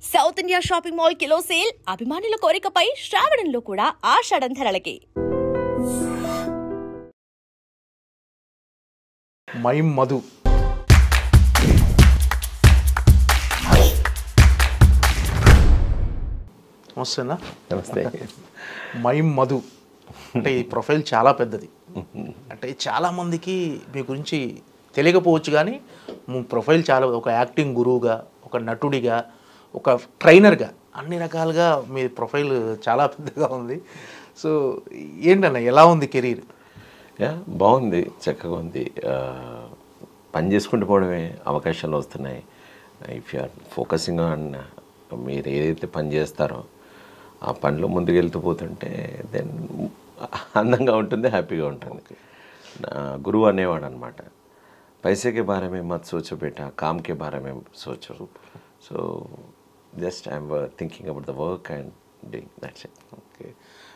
South India shopping mall kilo sale అభిమానుల కోరికపై శ్రావణంలో కూడా ఆషాఢం ధరలకి. Mime Madhu నమస్తేనా. నమస్తే. మైమ్ మధు అంటే ఈ ప్రొఫైల్ చాలా పెద్దది. అంటే చాలామందికి మీ గురించి తెలియకపోవచ్చు, కానీ మీ ప్రొఫైల్ చాలా ఒక యాక్టింగ్ గురువుగా, ఒక నటుడిగా, ఒక ట్రైనర్గా, అన్ని రకాలుగా మీ ప్రొఫైల్ చాలా పెద్దగా ఉంది. సో ఏంటన్నా ఎలా ఉంది కెరీర్? బాగుంది, చక్కగా ఉంది. పని చేసుకుంటూ పోవడమే అవకాశాలు వస్తున్నాయి. If you are focusing on మీరు ఏదైతే పని చేస్తారో ఆ పనిలో ముందుకెళ్తూ పోతుంటే దెన్ అందంగా ఉంటుంది, హ్యాపీగా ఉంటుంది. నా గురువు అనేవాడు అనమాట, పైసేకే బారమే మత్ సోచో బేటా, కామ్కే బారమే సోచో. So just I'm thinking about the work and doing that's it. Okay.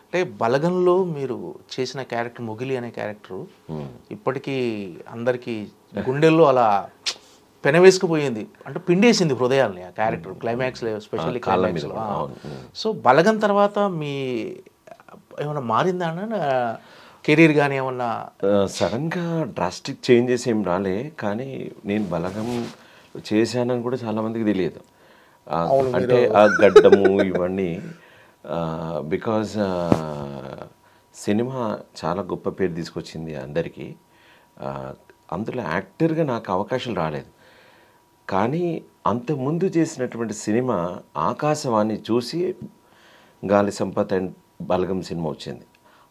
అంటే బలగంలో మీరు చేసిన క్యారెక్టర్ మొగిలి అనే క్యారెక్టరు ఇప్పటికీ అందరికీ గుండెల్లో అలా పెనవేసుకుపోయింది, అంటే పిండేసింది హృదయాల్ని ఆ క్యారెక్టర్ క్లైమాక్స్లో, ఎస్పెషల్లీ క్లైమాక్స్లో. సో బలగం తర్వాత మీ ఏమన్నా మారిందా అన్న కెరీర్ కానీ ఏమన్నా? సడన్గా డ్రాస్టిక్ చేంజెస్ ఏం రాలే, కానీ నేను బలగం చేశానని కూడా చాలామందికి తెలియదు. అంటే ఆ గడ్డము ఇవన్నీ బికాజ్ సినిమా చాలా గొప్ప పేరు తీసుకొచ్చింది అందరికీ. అందులో యాక్టర్గా నాకు అవకాశాలు రాలేదు, కానీ అంతకుముందు చేసినటువంటి సినిమా ఆకాశవాణి చూసి గాలి సంపత్ అండ్ బలగం సినిమా వచ్చింది.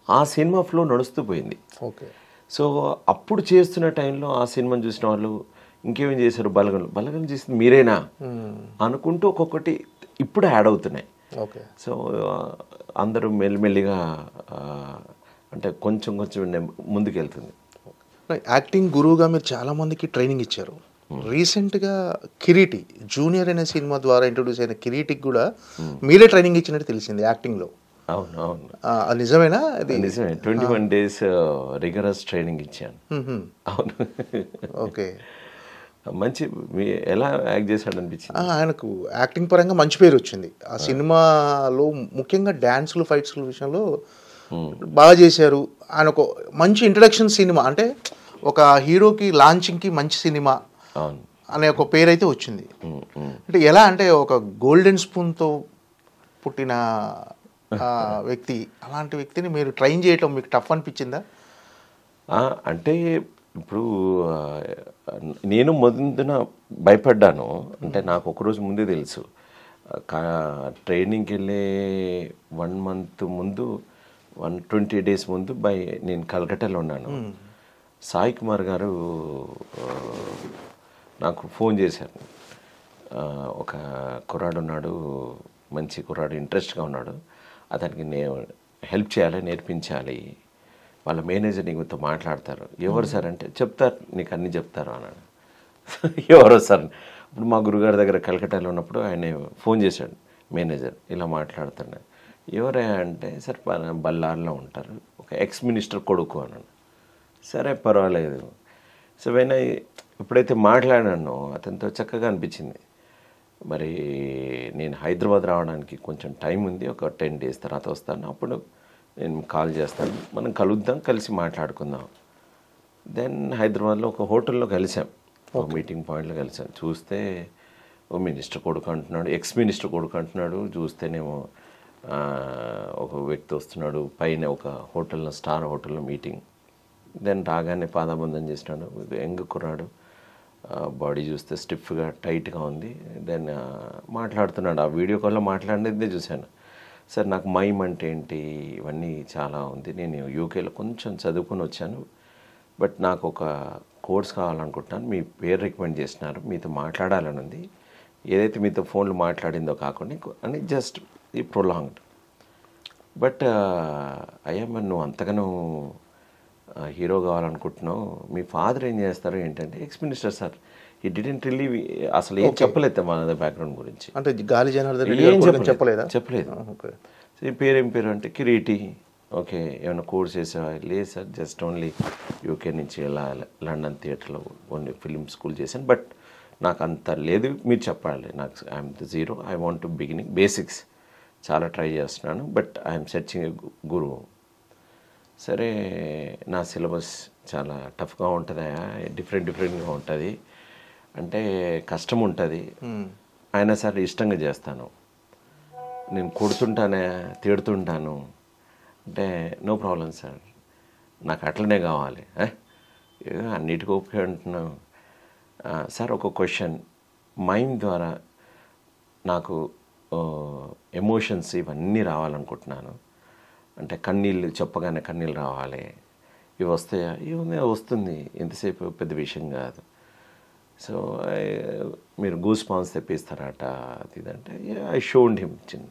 ఆ సినిమా ఫ్లో నడుస్తూ పోయింది. ఓకే. సో అప్పుడు చేస్తున్న టైంలో ఆ సినిమాని చూసిన వాళ్ళు ఇంకేమేం చేశారు, బలగం చేసింది మీరేనా అనుకుంటూ ఒక్కొక్కటి ఇప్పుడు యాడ్ అవుతున్నాయి. ఓకే. సో అందరూ మెల్లిమెల్లిగా అంటే కొంచెం ముందుకు వెళ్తుంది. యాక్టింగ్ గురువుగా మీరు చాలామందికి ట్రైనింగ్ ఇచ్చారు. రీసెంట్గా కిరీటి జూనియర్ అనే సినిమా ద్వారా ఇంట్రొడ్యూస్ అయిన కిరీటికి కూడా మీరే ట్రైనింగ్ ఇచ్చినట్టు తెలిసింది యాక్టింగ్లో. అవును అవును, నిజమేనా? నిజమే. 21 days రిగరస్ ట్రైనింగ్ ఇచ్చాను. అవును. ఓకే. మంచి ఎలా యాక్ట్ చేశాడు అనిపించింది. ఆయనకు యాక్టింగ్ పరంగా మంచి పేరు వచ్చింది ఆ సినిమాలో, ముఖ్యంగా డ్యాన్స్లు ఫైట్స్ల విషయంలో బాగా చేశారు. ఆయన ఒక మంచి ఇంట్రడక్షన్ సినిమా, అంటే ఒక హీరోకి లాంచింగ్కి మంచి సినిమా అనే ఒక పేరు అయితే వచ్చింది. అంటే ఎలా అంటే ఒక గోల్డెన్ స్పూన్తో పుట్టిన వ్యక్తి, అలాంటి వ్యక్తిని మీరు ట్రైన్ చేయటం మీకు టఫ్ అనిపించిందా? అంటే ఇప్పుడు నేను మొదలున భయపడ్డాను. అంటే నాకు ఒకరోజు ముందే తెలుసు, ట్రైనింగ్కి వెళ్ళే 1 month ముందు 120 days ముందు నేను కలకట్టాలో ఉన్నాను. సాయి కుమార్ గారు నాకు ఫోన్ చేశారు. ఒక కుర్రాడు ఉన్నాడు, మంచి కుర్రాడు, ఇంట్రెస్ట్గా ఉన్నాడు, అతనికి నేను హెల్ప్ చేయాలి, నేర్పించాలి, వాళ్ళ మేనేజర్ నీకుతో మాట్లాడతారు. ఎవరు సార్ అంటే, చెప్తారు, నీకు అన్నీ చెప్తారు అన్నాడు. ఎవరో సార్, ఇప్పుడు మా గురుగారి దగ్గర కలకట్టాలో ఉన్నప్పుడు ఆయన ఫోన్ చేశాడు మేనేజర్, ఇలా మాట్లాడుతున్నాడు. ఎవరే అంటే, సార్ బళ్ళార్లో ఉంటారు, ఒక ఎక్స్ మినిస్టర్ కొడుకు అన్నాడు. సరే పర్వాలేదు. సో ఎప్పుడైతే మాట్లాడానో అతనితో చక్కగా అనిపించింది. మరి నేను హైదరాబాద్ రావడానికి కొంచెం టైం ఉంది, ఒక 10 days తర్వాత వస్తాను, అప్పుడు నేను కాల్ చేస్తాను, మనం కలుద్దాం, కలిసి మాట్లాడుకుందాం. దెన్ హైదరాబాద్లో ఒక హోటల్లో కలిసాం, ఒక మీటింగ్ పాయింట్లో కలిసాం. చూస్తే ఓ మినిస్టర్ కొడుకు అంటున్నాడు, ఎక్స్ మినిస్టర్ కొడుకు అంటున్నాడు. చూస్తేనేమో ఒక వ్యక్తి వస్తున్నాడు, పైన ఒక హోటల్లో, స్టార్ హోటల్లో మీటింగ్. దెన్ రాగానే పాదాబంధం చేసినాడు, యంగ్ కుర్రాడు, బాడీ చూస్తే స్టిఫ్గా టైట్గా ఉంది. దెన్ మాట్లాడుతున్నాడు, ఆ వీడియో కాల్లో మాట్లాడినదే చూశాను. సార్ నాకు మైమ్ అంటే ఏంటి, ఇవన్నీ చాలా ఉంది, నేను యూకేలో కొంచెం చదువుకొని వచ్చాను, బట్ నాకు ఒక కోర్స్ కావాలనుకుంటున్నాను, మీ పేరు రికమెండ్ చేసినారు, మీతో మాట్లాడాలని ఉంది, ఏదైతే మీతో ఫోన్లో మాట్లాడిందో కాకుండా అని జస్ట్ ఈ ప్రొలాంగ్డ్. బట్ అయ్యా మరి నువ్వు అంతగానో హీరో కావాలనుకుంటున్నావు, మీ ఫాదర్ ఏం చేస్తారు ఏంటంటే, ఎక్స్ మినిస్టర్ సార్, ఈ డిడెంట్ రిలీవ్, అసలు ఏం చెప్పలేదు మన బ్యాక్గ్రౌండ్ గురించి, అంటే గాలి జనార్దన్ చెప్పలేదు. ఈ పేరు ఏం పేరు అంటే కిరీటి. ఓకే, ఏమైనా కోర్స్ చేసావా? లేదు సార్, జస్ట్ ఓన్లీ యూకే నుంచి ఇలా లండన్ థియేటర్లో ఓన్లీ ఫిలిం స్కూల్ చేశాను, బట్ నాకు అంత లేదు, మీరు చెప్పాలి. నాకు I'm the zero, I want to beginning basics చాలా ట్రై చేస్తున్నాను, బట్ ఐఎమ్ సెర్చింగ్ ఎ గురువు. సరే, నా సిలబస్ చాలా టఫ్గా ఉంటుందా, డిఫరెంట్గా ఉంటుంది అంటే కష్టం ఉంటుంది, అయినా సరే ఇష్టంగా చేస్తాను. నేను కొడుతుంటానే, తిడుతుంటాను అంటే నో ప్రాబ్లం సార్, నాకు అట్లనే కావాలి. అన్నిటికీ ఓకే అంటున్నాను సార్. ఒక క్వశ్చన్, మైండ్ ద్వారా నాకు ఎమోషన్స్ ఇవన్నీ రావాలనుకుంటున్నాను. అంటే కన్నీళ్ళు చెప్పగానే కన్నీళ్ళు రావాలి, ఇవి వస్తాయా? ఇవి వస్తుంది, ఎంతసేపు పెద్ద విషయం కాదు. సో మీరు గూస్ పాన్స్ తెప్పిస్తారట అది ఇదంటే ఐ షోడ్ హిమ్ చిన్న.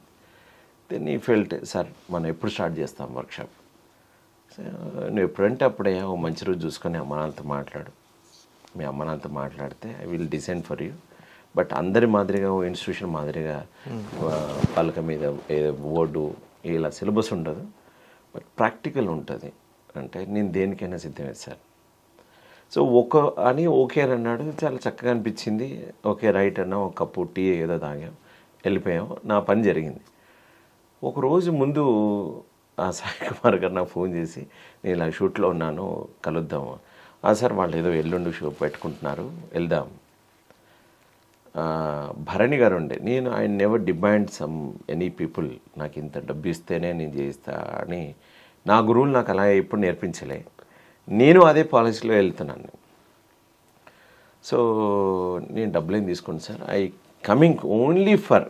దెన్ ఈ ఫెల్ట్, సార్ మనం ఎప్పుడు స్టార్ట్ చేస్తాం వర్క్షాప్? నువ్వు ఎప్పుడంటే అప్పుడే ఓ మంచి రోజు చూసుకొని అమ్మ నాన్నతో మాట్లాడు. మీ అమ్మ నాన్నతో మాట్లాడితే I will design for you. But అందరి మాదిరిగా ఓ ఇన్స్టిట్యూషన్ మాదిరిగా పలక మీద బోర్డు ఇలా సిలబస్ ఉండదు, బట్ ప్రాక్టికల్ ఉంటుంది. అంటే నేను దేనికైనా సిద్ధమే సార్. సో ఓకే అని అన్నాడు, చాలా చక్కగా అనిపించింది. ఓకే రైట్ అన్నా, ఒక కప్పు టీ ఏదో తాగాం, వెళ్ళిపోయాం, నా పని జరిగింది. ఒకరోజు ముందు ఆ సాయి కుమార్ గారు నాకు ఫోన్ చేసి, నేను ఇలా షూట్లో ఉన్నాను, కలుద్దాము. సార్ వాళ్ళు ఏదో ఎల్లుండి షో పెట్టుకుంటున్నారు, వెళ్దాం. భరణి గారు ఉండే, నేను I never demand some any people, నాకు ఇంత డబ్బు ఇస్తేనే నేను చేస్తా అని నా గురువులు నాకు అలా ఎప్పుడు నేర్పించలే. నేను అదే పాలసీలో వెళ్తున్నాను. సో నేను డబ్బులేం తీసుకోండి sir, I coming only for,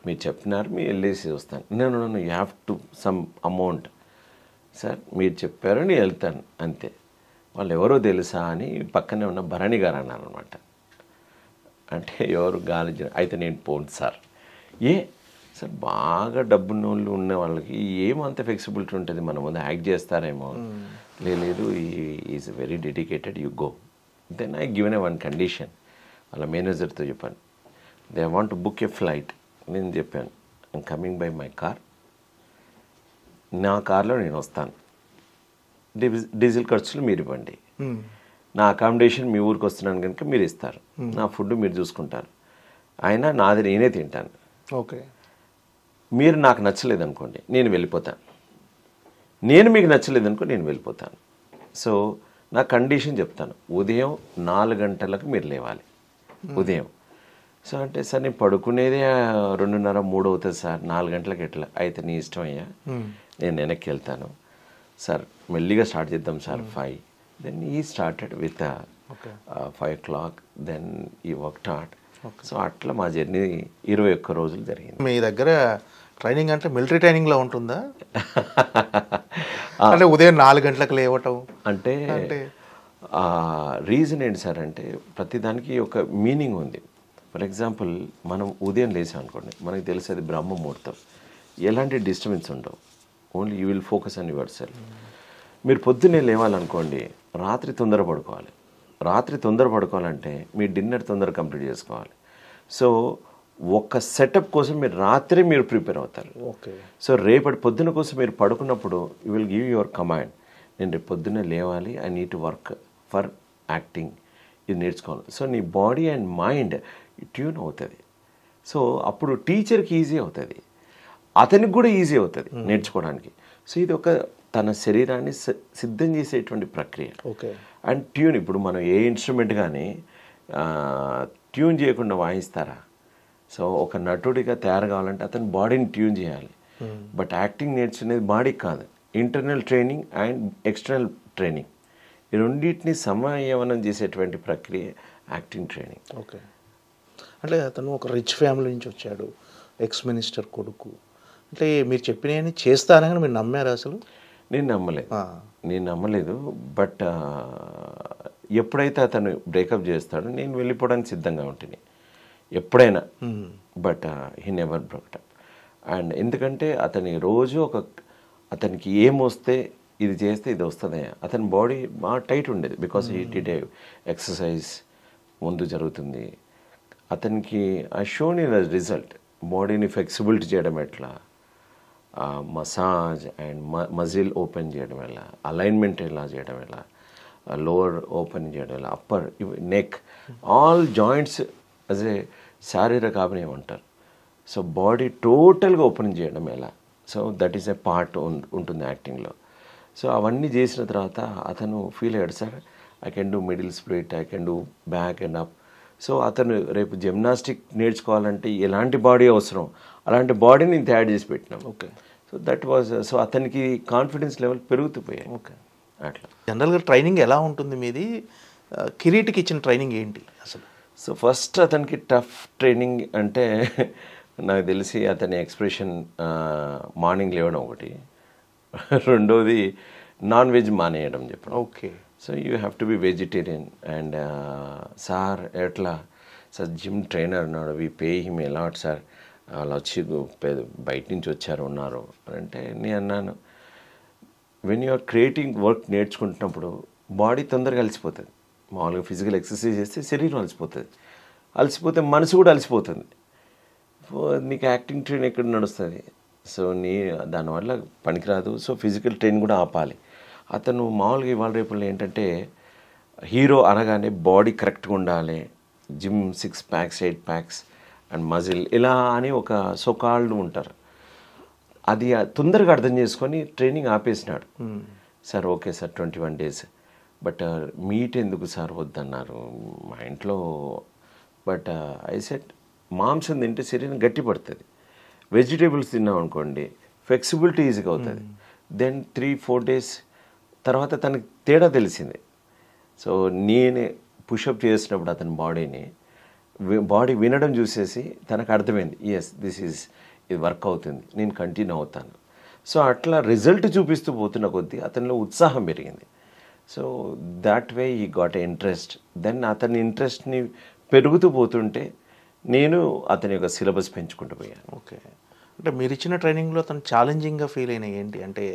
మీరు చెప్పినారు మీరు వెళ్ళేసి వస్తాను. నేను you have to some amount sir, మీరు చెప్పారు నేను వెళ్తాను అంతే. వాళ్ళు ఎవరో తెలుసా అని పక్కనే ఉన్న భరణి గారు అన్నారు అనమాట. అంటే ఎవరు గాలి, అయితే నేను పోను సార్. సార్ బాగా డబ్బున్న వాళ్ళు ఉన్న వాళ్ళకి ఏమంత ఫ్లెక్సిబిలిటీ ఉంటుంది, మన ముందు యాక్ట్ చేస్తారేమో. లేదు, is very dedicated, you go. Then I given one condition, వాళ్ళ మేనేజర్తో చెప్పాను, they want to book a flight. నేను చెప్పాను, I'm coming by my car, నా కార్లో నేను వస్తాను, డీజిల్ ఖర్చులు మీరు ఇవ్వండి, నా అకామిడేషన్ మీ ఊరికి వస్తున్నాను కనుక మీరు ఇస్తారు, నా ఫుడ్ మీరు చూసుకుంటారు, అయినా నాది నేనే తింటాను. ఓకే, మీరు నాకు నచ్చలేదు అనుకోండి నేను వెళ్ళిపోతాను, నేను మీకు నచ్చలేదు అనుకో నేను వెళ్ళిపోతాను. సో నా కండిషన్ చెప్తాను, ఉదయం 4 గంటలకు మీరు లేవాలి ఉదయం. సో అంటే సార్ నేను పడుకునేదే 2:30, 3 అవుతుంది సార్, 4 గంటలకు ఎట్లా? అయితే నీ ఇష్టం అయ్యా, నేను వెనక్కి వెళ్తాను సార్, మెల్లిగా స్టార్ట్ చేద్దాం సార్ 5. దెన్ ఈ స్టార్టెడ్ విత్ 5 o'clock, దెన్ ఈ వర్క్ స్టార్ట్. సో అట్లా మా జర్నీ 21 రోజులు జరిగింది. మీ దగ్గర ట్రైనింగ్ అంటే మిలిటరీ ట్రైనింగ్లో ఉంటుందా? అంటే ఉదయం 4 గంటలకు లేవటం అంటే రీజన్ ఏంటి సార్ అంటే ప్రతిదానికి ఒక మీనింగ్ ఉంది. ఫర్ ఎగ్జాంపుల్ మనం ఉదయం లేసాం అనుకోండి, మనకి తెలిసేది బ్రహ్మ ముహూర్తం, ఎలాంటి డిస్టర్బెన్స్ ఉండవు, only you will focus on your self. మీరు పొద్దున్నే లేవాలనుకోండి, రాత్రి తొందర పడుకోవాలి. రాత్రి తొందర పడుకోవాలంటే మీ డిన్నర్ తొందర కంప్లీట్ చేసుకోవాలి. సో ఒక సెటప్ కోసం మీరు రాత్రి మీరు ప్రిపేర్ అవుతారు. ఓకే, సో రేపటి పొద్దున కోసం మీరు పడుకున్నప్పుడు you will give your command, నేను రేపు పొద్దున్నే లేవాలి, I need to work for acting, ఇది నేర్చుకోవాలి. సో నీ బాడీ అండ్ మైండ్ ట్యూన్ అవుతుంది. సో అప్పుడు టీచర్కి ఈజీ అవుతుంది, అతనికి కూడా ఈజీ అవుతుంది నేర్చుకోవడానికి. సో ఇది ఒక తన శరీరాన్ని సిద్ధం చేసేటువంటి ప్రక్రియ. ఓకే, అండ్ ట్యూన్, ఇప్పుడు మనం ఏ ఇన్స్ట్రుమెంట్ కానీ ట్యూన్ చేయకుండా వాయిస్తారా? సో ఒక నటుడిగా తయారు కావాలంటే అతని బాడీని ట్యూన్ చేయాలి. బట్ యాక్టింగ్ నేర్చుకునేది బాడీకి కాదు, internal training and external training, ఈ రెండింటిని సమయవనం చేసేటువంటి ప్రక్రియ యాక్టింగ్ ట్రైనింగ్. ఓకే, అంటే అతను ఒక రిచ్ ఫ్యామిలీ నుంచి వచ్చాడు, ఎక్స్ మినిస్టర్ కొడుకు, అంటే మీరు చెప్పినవన్నీ చేస్తానని మీరు నమ్మారు? అసలు నేను నమ్మలేదు. బట్ ఎప్పుడైతే అతను బ్రేకప్ చేస్తాడో నేను వెళ్ళిపోవడానికి సిద్ధంగా ఉంటుంది ఎప్పుడైనా. But he never broke up. And ఎందుకంటే అతని రోజు అతనికి ఏమొస్తే ఇది చేస్తే ఇది వస్తుంది, అతని బాడీ బాగా టైట్ ఉండేది. బికాస్ హీ డిడ్ ఎక్సర్సైజ్ ముందు జరుగుతుంది. అతనికి ఆ షోన్ ఇన్ రిజల్ట్, బాడీని ఫ్లెక్సిబిలిటీ చేయడం ఎట్లా, మసాజ్ అండ్ మజిల్ ఓపెన్ చేయడం ఎలా, అలైన్మెంట్ ఎలా చేయడం ఎలా, లోవర్ ఓపెన్ చేయడం, upper, neck, all joints as a శారీరక అభినయం అంటారు. సో బాడీ టోటల్గా ఓపెన్ చేయడం ఎలా, so that is a part ఉంటుంది యాక్టింగ్లో. సో అవన్నీ చేసిన తర్వాత అతను ఫీల్ అయ్యాడు, sir I can do middle split, I can do back and up. So అతను రేపు జిమ్నాస్టిక్ నేర్చుకోవాలంటే ఎలాంటి బాడీ అవసరం అలాంటి బాడీని నేను తయారు చేసి పెట్టినాం. Okay. So that was, so అతనికి కాన్ఫిడెన్స్ లెవెల్ పెరుగుతుపోయాయి. ఓకే. అట్లా జనరల్గా ట్రైనింగ్ ఎలా ఉంటుంది మీది? కిరీటికి ఇచ్చిన ట్రైనింగ్ ఏంటి అసలు? సో ఫస్ట్ అతనికి టఫ్ ట్రైనింగ్ అంటే నాకు తెలిసి అతని ఎక్స్ప్రెషన్, మార్నింగ్ లేవడం ఒకటి, రెండోది నాన్ వెజ్ మానేయడం చెప్పడం. Okay. So you have to be vegetarian. And sir ఎట్లా సార్ జిమ్ ట్రైనర్ ఉన్నాడు, we pay him a lot sir, వాళ్ళు వచ్చి బయట నుంచి వచ్చారు ఉన్నారు అంటే నేను అన్నాను, వెన్ యూఆర్ క్రియేటింగ్ వర్క్ నేర్చుకుంటున్నప్పుడు బాడీ తొందరగా అలసిపోతుంది. మామూలుగా ఫిజికల్ ఎక్సర్సైజ్ చేస్తే శరీరం అలసిపోతుంది, అలసిపోతే మనసు కూడా అలసిపోతుంది. నీకు యాక్టింగ్ ట్రైన్ ఎక్కడ నడుస్తుంది? సో దానివల్ల పనికిరాదు. సో ఫిజికల్ ట్రైన్ కూడా ఆపాలి. అతను మామూలుగా ఇవాళ రేపుల్లో ఏంటంటే హీరో అనగానే బాడీ కరెక్ట్గా ఉండాలి, gym 6 packs 8 packs and muscle ఇలా అని ఒక సోకాళ్ళు ఉంటారు. అది తొందరగా అర్థం చేసుకొని ట్రైనింగ్ ఆపేసినాడు. Sir okay sir 21 days, but meat ఎందుకు సార్ వద్దన్నారు మా ఇంట్లో. బట్ ఐ సెట్ మాంసం తింటే శరీరం గట్టి పడుతుంది, వెజిటేబుల్స్ తిన్నాం అనుకోండి ఫ్లెక్సిబిలిటీ ఈజీగా అవుతుంది. దెన్ 3-4 days తర్వాత తనకి తేడా తెలిసింది. సో నేనే పుషప్ చేసినప్పుడు అతని బాడీ వినడం చూసేసి తనకు అర్థమైంది, ఎస్ ఇది వర్క్ అవుతుంది, నేను కంటిన్యూ అవుతాను. సో అట్లా రిజల్ట్ చూపిస్తూ పోతున్న కొద్దీ అతనిలో ఉత్సాహం పెరిగింది. సో దాట్ వే ఈ గాట్ ఎ ఇంట్రెస్ట్. దెన్ అతని ఇంట్రెస్ట్ని పెరుగుతూ పోతుంటే నేను అతని యొక్క సిలబస్ పెంచుకుంటూ పోయాను. ఓకే. అంటే మీరు ఇచ్చిన ట్రైనింగ్లో అతను ఛాలెంజింగ్గా ఫీల్ అయినాయి ఏంటి? అంటే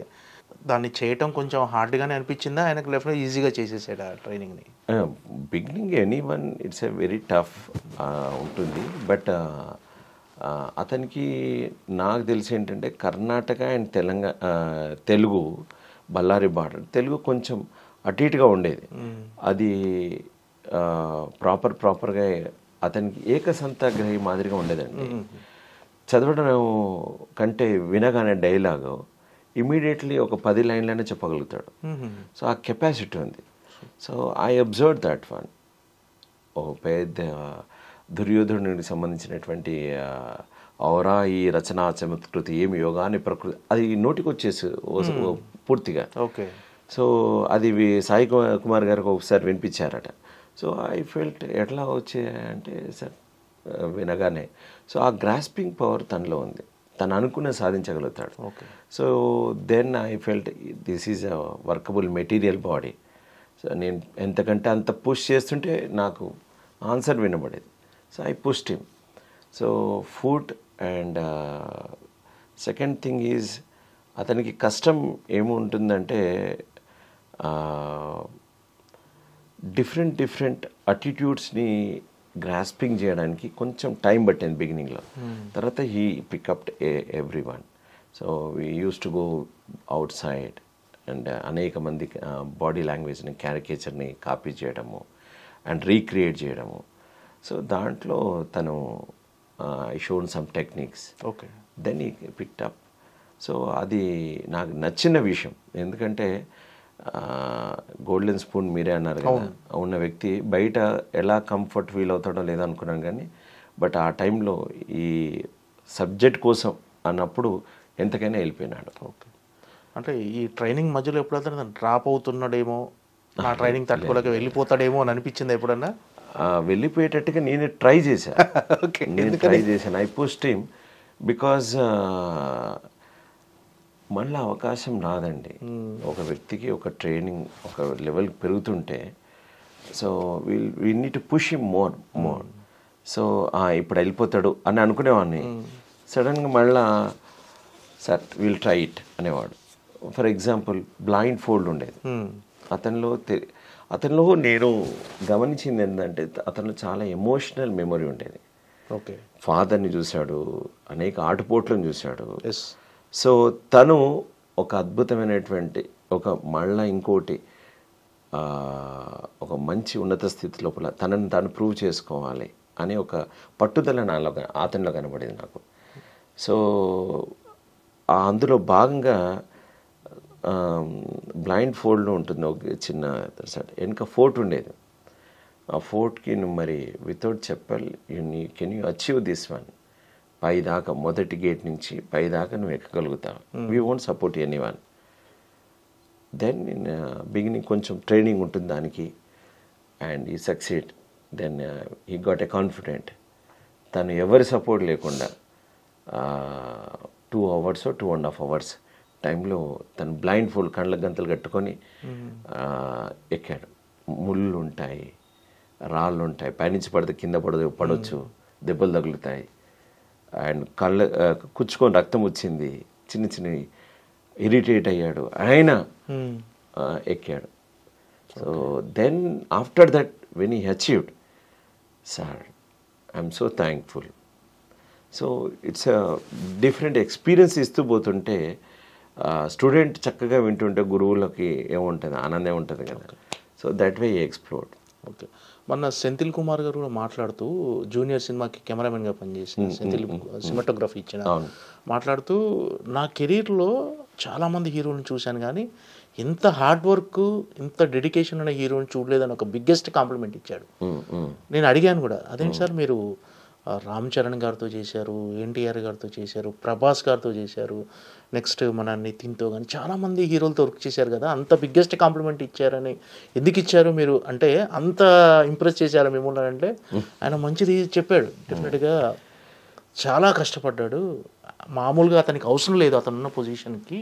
దాన్ని చేయటం కొంచెం హార్డ్గానే అనిపించిందా, ఆయనకు లెఫ్ట్లో ఈజీగా చేసేసాడు ఆ ట్రైనింగ్ని? Beginning anyone it's a very tough ఉంటుంది. బట్ అతనికి నాకు తెలిసి ఏంటంటే కర్ణాటక అండ్ తెలుగు బళ్ళారి బార్డర్, తెలుగు కొంచెం అటు ఇటుగా ఉండేది. అది ప్రాపర్గా అతనికి ఏకసంతాగ్రహి మాదిరిగా ఉండేదండి. చదవడం కంటే వినగానే డైలాగు ఇమీడియట్లీ ఒక 10 లైన్లైనా చెప్పగలుగుతాడు. సో ఆ కెపాసిటీ ఉంది. So I observe that one. ఓ పెద్ద దుర్యోధనుడికి సంబంధించినటువంటి ఔరా ఈ రచనా చమత్కృతి ఏమి యోగాని ప్రకృతి అది నోటికి వచ్చేసి పూర్తిగా. ఓకే. సో అది సాయి కుమార్ గారికి ఒకసారి వినిపించారట. సో ఐ ఫెల్ట్ ఎట్లా వచ్చాయంటే సార్ వినగానే, సో ఆ గ్రాస్పింగ్ పవర్ తనలో ఉంది, తను అనుకున్న సాధించగలుగుతాడు. Okay. So then I felt this is a workable material body. So నేను ఎంతకంటే అంత పుష్ చేస్తుంటే నాకు ఆన్సర్ వినబడేది. So I pushed him. So food and second thing is అతనికి కష్టం ఏముంటుందంటే డిఫరెంట్ అటిట్యూడ్స్ని గ్రాస్పింగ్ చేయడానికి కొంచెం టైం పట్టింది బిగినింగ్లో. తర్వాత he pickup everyone. So we use to go outside and అనేక మంది బాడీ లాంగ్వేజ్ని క్యారికేచర్ని కాపీ చేయడము అండ్ రీక్రియేట్ చేయడము. సో దాంట్లో తను I shown some techniques. Okay. Then ఈ పిక్డ్ అప్. సో అది నాకు నచ్చిన విషయం. ఎందుకంటే గోల్డెన్ స్పూన్ మీరే అన్నారు కదా, ఉన్న వ్యక్తి బయట ఎలా కంఫర్ట్ ఫీల్ అవుతాడో లేదో అనుకున్నాను, కానీ బట్ ఆ టైంలో ఈ సబ్జెక్ట్ కోసం అన్నప్పుడు ఎంతకైనా వెళ్ళిపోయినాడు. ఓకే. అంటే ఈ ట్రైనింగ్ మధ్యలో ఎప్పుడైనా డ్రాప్ అవుతున్నాడేమో, నా ట్రైనింగ్ తట్టుకోలేక వెళ్ళిపోతాడేమో అని అనిపించింది ఎప్పుడన్నా? వెళ్ళిపోయేటట్టుగా నేను ట్రై చేశాను. ఓకే. నేను ట్రై చేశాను. ఐ పుష్డ్ హిమ్ బికాజ్ మళ్ళీ అవకాశం రాదండి. ఒక వ్యక్తికి ఒక ట్రైనింగ్ ఒక లెవెల్ పెరుగుతుంటే so we need to push him more. So ఇప్పుడు వెళ్ళిపోతాడు అని అనుకునేవాడిని. సడన్గా మళ్ళా సార్ విల్ ట్రై ఇట్ అనేవాడు. ఫర్ ఎగ్జాంపుల్ బ్లైండ్ ఫోల్డ్ ఉండేది అతనిలో నేను గమనించింది ఏంటంటే అతనిలో చాలా ఎమోషనల్ మెమొరీ ఉండేది. ఓకే. ఫాదర్ని చూశాడు, అనేక ఆటుపోట్లను చూశాడు. ఎస్. సో తను ఒక అద్భుతమైనటువంటి మళ్ళా ఇంకోటి ఒక మంచి ఉన్నత స్థితి లోపల తనని తాను ప్రూవ్ చేసుకోవాలి అనే ఒక పట్టుదల నాలో అతనిలో కనబడింది నాకు. సో అందులో భాగంగా బ్లైండ్ ఫోల్డ్లో ఉంటుంది ఒక చిన్న వెనుక ఫోర్ట్ ఉండేది. ఆ ఫోర్ట్కి నువ్వు మరి వితౌట్ చెప్పల్ can you achieve this one, పైదాకా మొదటి గేట్ నుంచి పైదాకా నువ్వు ఎక్కగలుగుతావు. We won't support anyone. Then in beginning కొంచెం ట్రైనింగ్ ఉంటుంది దానికి, and he succeed. Then he got a confident. తను ఎవరి సపోర్ట్ లేకుండా 2 hours 2.5 hours టైంలో తను బ్లైండ్ ఫోల్డ్ కళ్ళ గంతలు కట్టుకొని ఎక్కాడు. ముళ్ళు ఉంటాయి, రాళ్ళు ఉంటాయి, పైనుంచి పడితే కింద పడవచ్చు, దెబ్బలు తగులుతాయి, అండ్ కుచ్చుకొని రక్తం వచ్చింది, చిన్న చిన్నవి ఇరిటేట్ అయ్యాడు, ఆయన ఎక్కాడు. So then after that when he achieved, sir I'm so thankful. So it's different experience ఇస్తూ పోతుంటే స్టూడెంట్ చక్కగా వింటుంటే గురువులకి ఏముంటుంది, ఆనందం ఉంటుంది కదా. So that way explored. Okay. మొన్న సెంథిల్ కుమార్ గారు కూడా మాట్లాడుతూ, జూనియర్ సినిమాకి కెమెరామెన్గా పనిచేసిన సెంథిల్, సినిమాటోగ్రఫీ ఇచ్చిన, మాట్లాడుతూ నా కెరీర్లో చాలామంది హీరోలను చూశాను కానీ ఇంత హార్డ్ వర్క్, ఇంత డెడికేషన్ ఉన్న హీరోని చూడలేదని ఒక బిగ్గెస్ట్ కాంప్లిమెంట్ ఇచ్చాడు. నేను అడిగాను కూడా, అదేంటి సార్ మీరు రామ్ చరణ్ గారితో చేశారు, ఎన్టీఆర్ గారితో చేశారు, ప్రభాస్ గారితో చేశారు, నెక్స్ట్ మన నితిన్తో కానీ చాలామంది హీరోలతో వర్క్ చేశారు కదా, అంత బిగ్గెస్ట్ కాంప్లిమెంట్ ఇచ్చారని ఎందుకు ఇచ్చారు మీరు అంటే, అంత ఇంప్రెస్ చేశారు మిమ్మల్ని అంటే, ఆయన మంచిది చెప్పాడు. డెఫినెట్గా చాలా కష్టపడ్డాడు, మామూలుగా అతనికి అవసరం లేదు అతను ఉన్న పొజిషన్కి,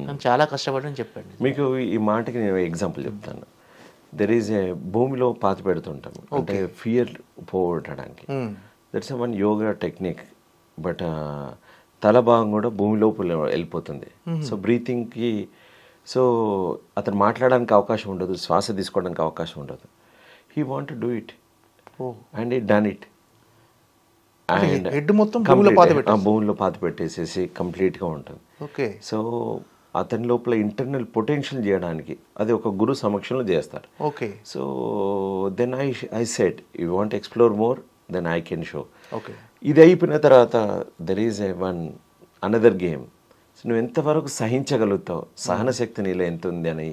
కానీ చాలా కష్టపడ్డని చెప్పాడు. మీకు ఈ మాటకి నేను ఎగ్జాంపుల్ చెప్తాను. దెర్ ఈజ్ ఏ భూమిలో పాతి పెడుతుంటాం అంటే ఫియర్ పోగొట్టడానికి. That's one yoga technique. But తల భాగం కూడా భూమి లోపల వెళ్ళిపోతుంది. సో బ్రీతింగ్కి, సో అతను మాట్లాడడానికి అవకాశం ఉండదు, శ్వాస తీసుకోవడానికి అవకాశం ఉండదు. He want to do it and ఈ డన్ ఇట్. అండ్ హెడ్ మొత్తం భూమిలో పాతి పెట్టేసేసి కంప్లీట్గా ఉంటుంది. ఓకే. సో అతని లోపల ఇంటర్నల్ పొటెన్షియల్ చేయడానికి అది ఒక గురు సమక్షంలో చేస్తారు. Okay. So then I said you want explore more, then I can show. Okay. ఇది అయిపోయిన తర్వాత there is another game. So నువ్వు ఎంతవరకు సహించగలుగుతావు, సహన శక్తి నీలో ఎంత ఉంది అని.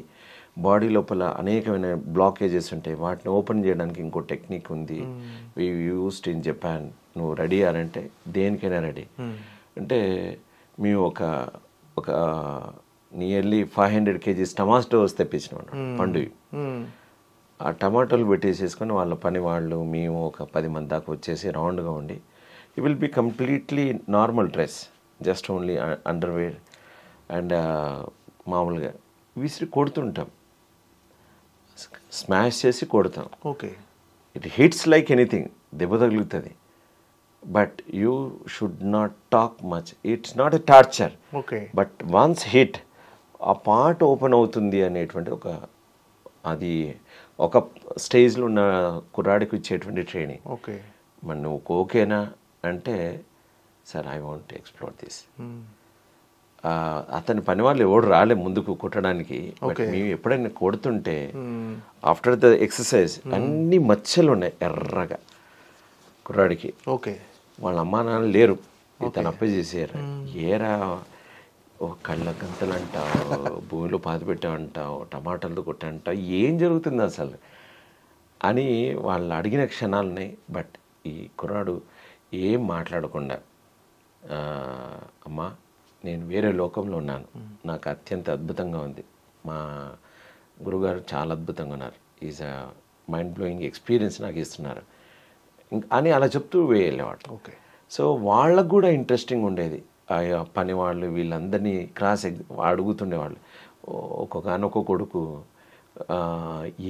బాడీ లోపల అనేకమైన బ్లాకేజెస్ ఉంటాయి, వాటిని ఓపెన్ చేయడానికి ఇంకో టెక్నిక్ ఉంది, వి యూస్డ్ ఇన్ జపాన్. నువ్వు రెడీ అంటే దేనికైనా రెడీ. అంటే మేము ఒక నియర్లీ 500 kgs టమాటోస్ తెప్పించినాం పండుగ. ఆ టమాటోలు పెట్టేసేసుకొని వాళ్ళ పని వాళ్ళు మేము ఒక 10 మంది దాకా వచ్చేసి రౌండ్గా ఉండి, you will be completely normal dress, just only underwear and మామూలుగా విసిరి కొడుతుంటాం, స్మాష్ చేసి కొడతాం. Okay. It hits like anything, దెబ్బ తగులుతుంది. But you should not talk much, it's not a torture. Okay. But once hit ఆ పార్ట్ ఓపెన్ అవుతుంది అనేటువంటి అది ఒక స్టేజ్లో ఉన్న కుర్రాడికి ఇచ్చేటువంటి ట్రైనింగ్. ఓకే. మరి నువ్వు ఓకేనా అంటే, sir I want explore this. అతని పని వాళ్ళు ఎవడు రాలే ముందుకు కొట్టడానికి. బట్ మేము ఎప్పుడైనా కొడుతుంటే ఆఫ్టర్ ద ఎక్సర్సైజ్ అన్ని మచ్చలు ఉన్నాయి ఎర్రగా కుర్రాడికి. ఓకే. వాళ్ళ అమ్మా నాన్న లేరు, ఇతను అప్ప చేసారు. ఏరా కళ్ళ గంతలు అంటావు, భూమిలో పాతి పెట్టావంటావు, టమాటాలతో కొట్టంటావు, ఏం జరుగుతుంది అసలు అని వాళ్ళు అడిగిన క్షణాలు ఉన్నాయి. బట్ ఈ కుర్రాడు ఏం మాట్లాడకుండా, అమ్మా నేను వేరే లోకంలో ఉన్నాను, నాకు అత్యంత అద్భుతంగా ఉంది, మా గురుగారు చాలా అద్భుతంగా ఉన్నారు, is a mind blowing experience నాకు ఇస్తున్నారు అని అలా చెప్తూ వెళ్ళేవాడు. ఓకే. సో వాళ్ళకు కూడా ఇంట్రెస్టింగ్ ఉండేది. పని వాళ్ళు వీళ్ళందరినీ అడుగుతుండేవాళ్ళు. ఒక్కొక్క కొడుకు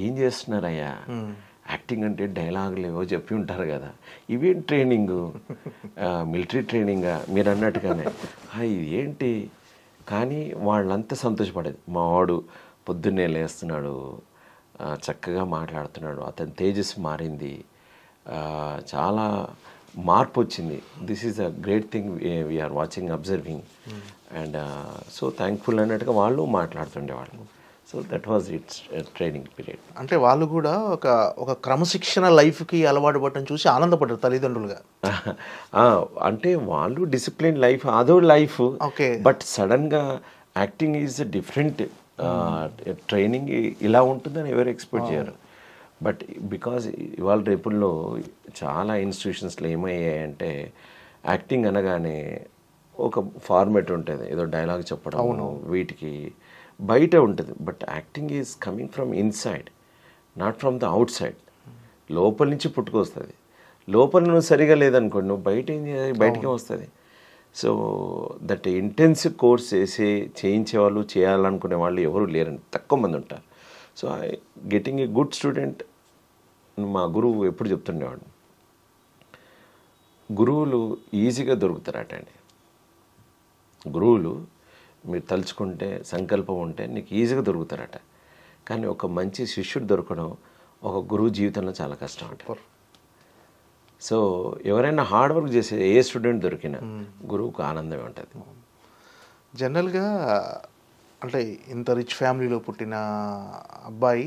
ఏం చేస్తున్నారయ్యా, యాక్టింగ్ అంటే డైలాగులు ఏవో చెప్పి ఉంటారు కదా, ఇవేం ట్రైనింగు, మిలిటరీ ట్రైనింగా మీరు అన్నట్టుగానే ఇదేంటి. కానీ వాళ్ళంతా సంతోషపడేది. మా వాడు పొద్దున్నే లేస్తున్నాడు, చక్కగా మాట్లాడుతున్నాడు, అతని తేజస్సు మారింది, చాలా మార్పు వచ్చింది. This is a great thing we're watching, observing and so thankful అన్నట్టుగా వాళ్ళు మాట్లాడుతుండేవాళ్ళు. So that was it's training period. అంటే వాళ్ళు కూడా ఒక క్రమశిక్షణ లైఫ్కి అలవాటు పడటం చూసి ఆనందపడ్డారు తల్లిదండ్రులుగా. అంటే వాళ్ళు డిసిప్లిన్ లైఫ్ అదో లైఫ్, ఓకే. బట్ సడన్గా యాక్టింగ్ ఈజ్ డిఫరెంట్. ట్రైనింగ్ ఇలా ఉంటుందని ఎవరు ఎక్స్పెక్ట్ చేయరు. బట్ బికాజ్ ఇవాళ రేపుల్లో చాలా ఇన్స్టిట్యూషన్స్లో ఏమయ్యాయంటే యాక్టింగ్ అనగానే ఒక ఫార్మేట్ ఉంటుంది, ఏదో డైలాగ్ చెప్పడం, వీటికి బయట ఉంటుంది. But acting is coming from inside, not from the out side. లోపల నుంచి పుట్టుకొస్తుంది. లోపల నువ్వు సరిగా లేదనుకోండి, నువ్వు బయట ఏం చేయాలి, బయటకే వస్తుంది. సో దట్ ఇంటెన్సివ్ కోర్స్ చేయించే వాళ్ళు, చేయాలనుకునే వాళ్ళు ఎవరు లేరండి, తక్కువ మంది ఉంటారు. So getting a good student, మా గురువు ఎప్పుడు చెప్తుండేవాడు, గురువులు ఈజీగా దొరుకుతారట అండి. గురువులు మీరు తలుచుకుంటే, సంకల్పం ఉంటే నీకు ఈజీగా దొరుకుతారట. కానీ ఒక మంచి శిష్యుడు దొరకడం ఒక గురువు జీవితంలో చాలా కష్టం అంట. సో ఎవరైనా హార్డ్ వర్క్ చేసే ఏ స్టూడెంట్ దొరికినా గురువుకు ఆనందమే ఉంటుంది. జనరల్గా అంటే ఇంత రిచ్ ఫ్యామిలీలో పుట్టిన అబ్బాయి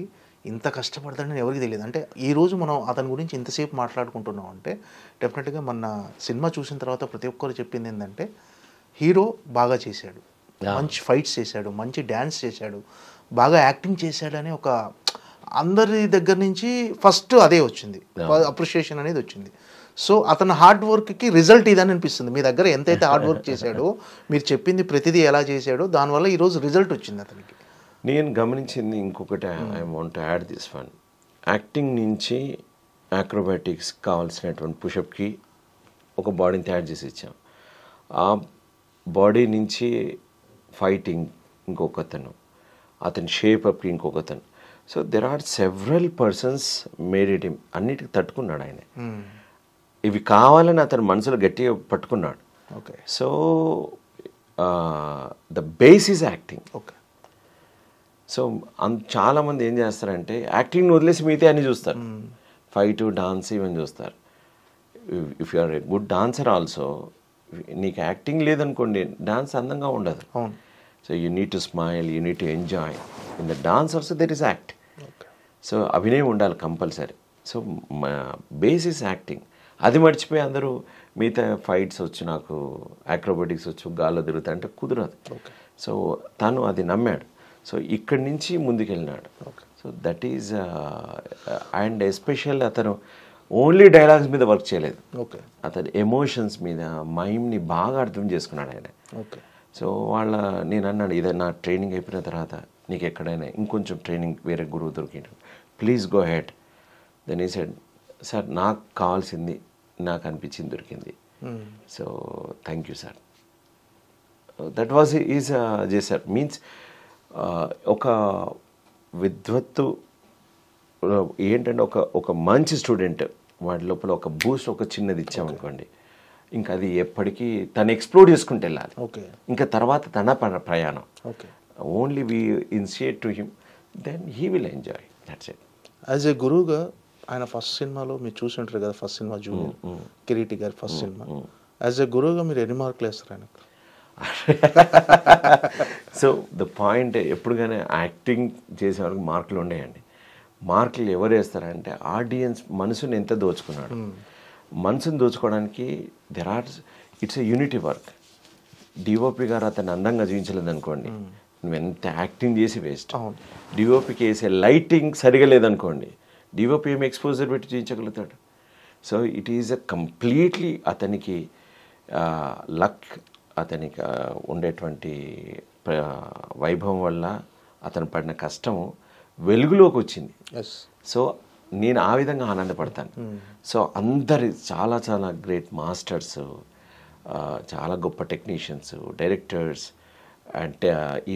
ఇంత కష్టపడతాడని ఎవరికి తెలియదు. అంటే ఈరోజు మనం అతని గురించి ఇంతసేపు మాట్లాడుకుంటున్నాం అంటే డెఫినెట్గా మన సినిమా చూసిన తర్వాత ప్రతి ఒక్కరు చెప్పింది ఏంటంటే హీరో బాగా చేశాడు, మంచి ఫైట్స్ చేశాడు, మంచి డ్యాన్స్ చేశాడు, బాగా యాక్టింగ్ చేశాడని ఒక అందరి దగ్గర నుంచి ఫస్ట్ అదే వచ్చింది, అప్రిషియేషన్ అనేది వచ్చింది. సో అతని హార్డ్ వర్క్కి రిజల్ట్ ఇదని అనిపిస్తుంది. మీ దగ్గర ఎంతైతే హార్డ్ వర్క్ చేశాడో, మీరు చెప్పింది ప్రతిదీ ఎలా చేశాడో, దానివల్ల ఈరోజు రిజల్ట్ వచ్చింది అతనికి. నేను గమనించింది ఇంకొకటి, I want to add this one. Acting నుంచి యాక్రోబాటిక్స్ కావాల్సినటువంటి పుషప్కి ఒక బాడీని తయారు చేసి ఇచ్చాం. ఆ బాడీ నుంచి ఫైటింగ్ ఇంకొకతను, అతని షేప్ అప్కి ఇంకొకతను. So there are several persons made it him. అన్నిటికి తట్టుకున్నాడు ఆయన. ఇవి కావాలని అతను మనసులో గట్టిగా పట్టుకున్నాడు. Okay. So the base is acting. Okay. So చాలామంది ఏం చేస్తారంటే యాక్టింగ్ని వదిలేసి మిగతా అన్ని చూస్తారు, ఫైట్, డాన్స్ ఇవన్నీ చూస్తారు. If you are a good dancer also, నీకు యాక్టింగ్ లేదనుకోండి డాన్స్ అందంగా ఉండదు. అవును. So you need to smile, you need to enjoy. In the dance also there is act. So అభినయం ఉండాలి compulsory. So base is acting. అది మర్చిపోయి అందరూ మిగతా ఫైట్స్ వచ్చు, నాకు యాక్రోబాటిక్స్ వచ్చు, గాల్లో తిరుగుతా అంటే కుదరదు. సో తను అది నమ్మాడు. సో ఇక్కడి నుంచి ముందుకెళ్ళినాడు. So that is and especial అతను ఓన్లీ డైలాగ్స్ మీద వర్క్ చేయలేదు. ఓకే. అతని ఎమోషన్స్ మీద, మైమ్ని బాగా అర్థం చేసుకున్నాడు ఆయన. ఓకే. సో నేను అన్నాడు, ఇదే నా ట్రైనింగ్ అయిపోయిన తర్వాత నీకు ఎక్కడైనా ఇంకొంచెం ట్రైనింగ్ వేరే గురువు దొరికిండు, ప్లీజ్ గో హెడ్. దెన్ ఈ సెడ్, సార్ నాకు కావాల్సింది నాకు అనిపించింది దొరికింది. So thank you sir. That was is చేశారు. మీన్స్ ఒక విద్వత్తు ఏంటంటే ఒక మంచి స్టూడెంట్ వాడి లోపల ఒక బూస్ట్, ఒక చిన్నది ఇచ్చామనుకోండి, ఇంకా అది ఎప్పటికీ తను ఎక్స్ప్లోర్ చేసుకుంటూ వెళ్ళాలి. ఓకే. ఇంకా తర్వాత తన ప్రయాణం. Okay. Only we initiate to him, then he will enjoy. That's it. As a గురువుగా ఆయన ఫస్ట్ సినిమాలో మీరు చూసి ఉంటారు కదా, ఫస్ట్ సినిమా జూనియర్ కిరీటి గారి ఫస్ట్ సినిమా. యాజ్ ఏ గురువుగా మీరు ఎన్ని మార్కులు వేస్తారు ఆయనకు? సో ద పాయింట్, ఎప్పుడు కానీ యాక్టింగ్ చేసే వరకు మార్కులు ఉండేయండి. మార్కులు ఎవరు వేస్తారంటే ఆడియన్స్ మనసుని ఎంత దోచుకున్నాడు. మనసుని దోచుకోవడానికి it's a unity work. DOP గారు అతను అందంగా చూపించలేదు అనుకోండి, నువ్వు ఎంత యాక్టింగ్ చేసి వేస్ట్. డిఓపికి వేసే లైటింగ్ సరిగా లేదనుకోండి, డిఓపి ఏమి ఎక్స్పోజర్ పెట్టి చూపించగలుగుతాడు. So it is a completely అతనికి లక్, అతనికి ఉండేటువంటి వైభవం వల్ల అతను పడిన కష్టము వెలుగులోకి వచ్చింది. సో నేను ఆ విధంగా ఆనందపడతాను. సో అందరి చాలా చాలా గ్రేట్ మాస్టర్స్, చాలా గొప్ప technicians, directors, and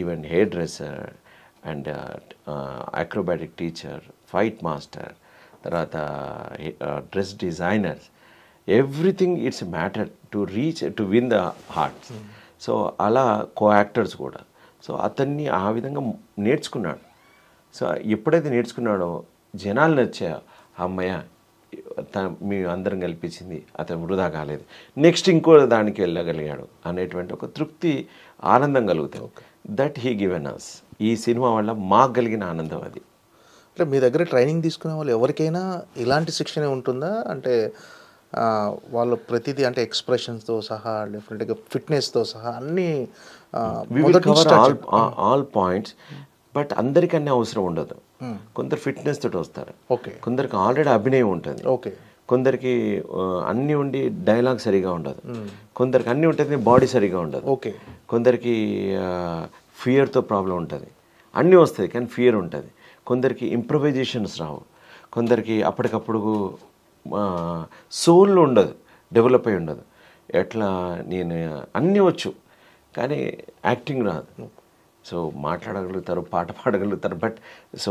even hairdresser and acrobatic teacher, fight master, తర్వాత dress designers, everything it's matter to win the hearts. So అలా కో యాక్టర్స్ కూడా. సో అతన్ని ఆ విధంగా నేర్చుకున్నాడు. సో ఎప్పుడైతే నేర్చుకున్నాడో జనాలు నచ్చా, అమ్మయ్య మీ అందరం కల్పించింది అతను వృధా కాలేదు, నెక్స్ట్ ఇంకో దానికి వెళ్ళగలిగాడు అనేటువంటి ఒక తృప్తి, ఆనందం కలుగుతాయి. That he given us. ఈ సినిమా వల్ల మాకు కలిగిన ఆనందం అది. అంటే మీ దగ్గర ట్రైనింగ్ తీసుకునే వాళ్ళు ఎవరికైనా ఇలాంటి శిక్షణ ఉంటుందా? అంటే వాళ్ళు ప్రతిదీ అంటే ఎక్స్ప్రెషన్స్తో సహా డెఫినెట్గా ఫిట్నెస్తో సహా అన్నీ ఆల్ పాయింట్స్. బట్ అందరికన్నా అవసరం ఉండదు. కొందరు ఫిట్నెస్ తోటి వస్తారు, ఓకే. కొందరికి ఆల్రెడీ అభినయం ఉంటుంది, ఓకే. కొందరికి అన్నీ ఉండి డైలాగ్ సరిగా ఉండదు, కొందరికి అన్నీ ఉంటుంది బాడీ సరిగా ఉండదు, ఓకే. కొందరికి ఫియర్తో ప్రాబ్లం ఉంటుంది, అన్నీ వస్తాయి కానీ ఫియర్ ఉంటుంది, కొందరికి ఇంప్రవైజేషన్స్ రావు, కొందరికి అప్పటికప్పుడు సోల్ ఉండదు, డెవలప్ అయి ఉండదు. ఎట్లా నేను అన్నీ వచ్చు కానీ యాక్టింగ్ రాదు. సో మాట్లాడగలుగుతారు, పాట పాడగలుగుతారు, బట్ సో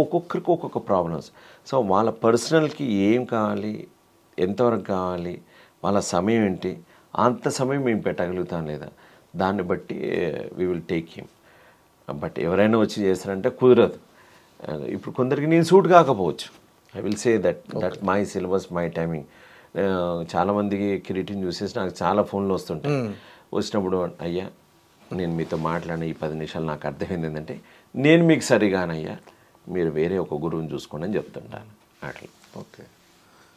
ఒక్కొక్కరికి ఒక్కొక్క ప్రాబ్లమ్స్. సో వాళ్ళ పర్సనల్కి ఏం కావాలి, ఎంతవరకు కావాలి, వాళ్ళ సమయం ఏంటి, అంత సమయం మేము పెట్టగలుగుతాం లేదా, దాన్ని బట్టి we will take him. But ఎవరైనా వచ్చి చేస్తారంటే కుదరదు. ఇప్పుడు కొందరికి నేను సూట్ కాకపోవచ్చు. I will say that my syllabus, my timing. చాలామందికి కిరీటిని చూసేసి నాకు చాలా ఫోన్లు వస్తుంటాయి. వచ్చినప్పుడు అయ్యా నేను మీతో మాట్లాడిన ఈ 10 నిమిషాలు నాకు అర్థమైంది ఏంటంటే నేను మీకు సరిగానయ్యా, మీరు వేరే ఒక గురువుని చూసుకోండి అని చెప్తుంటాను అట్లా. ఓకే.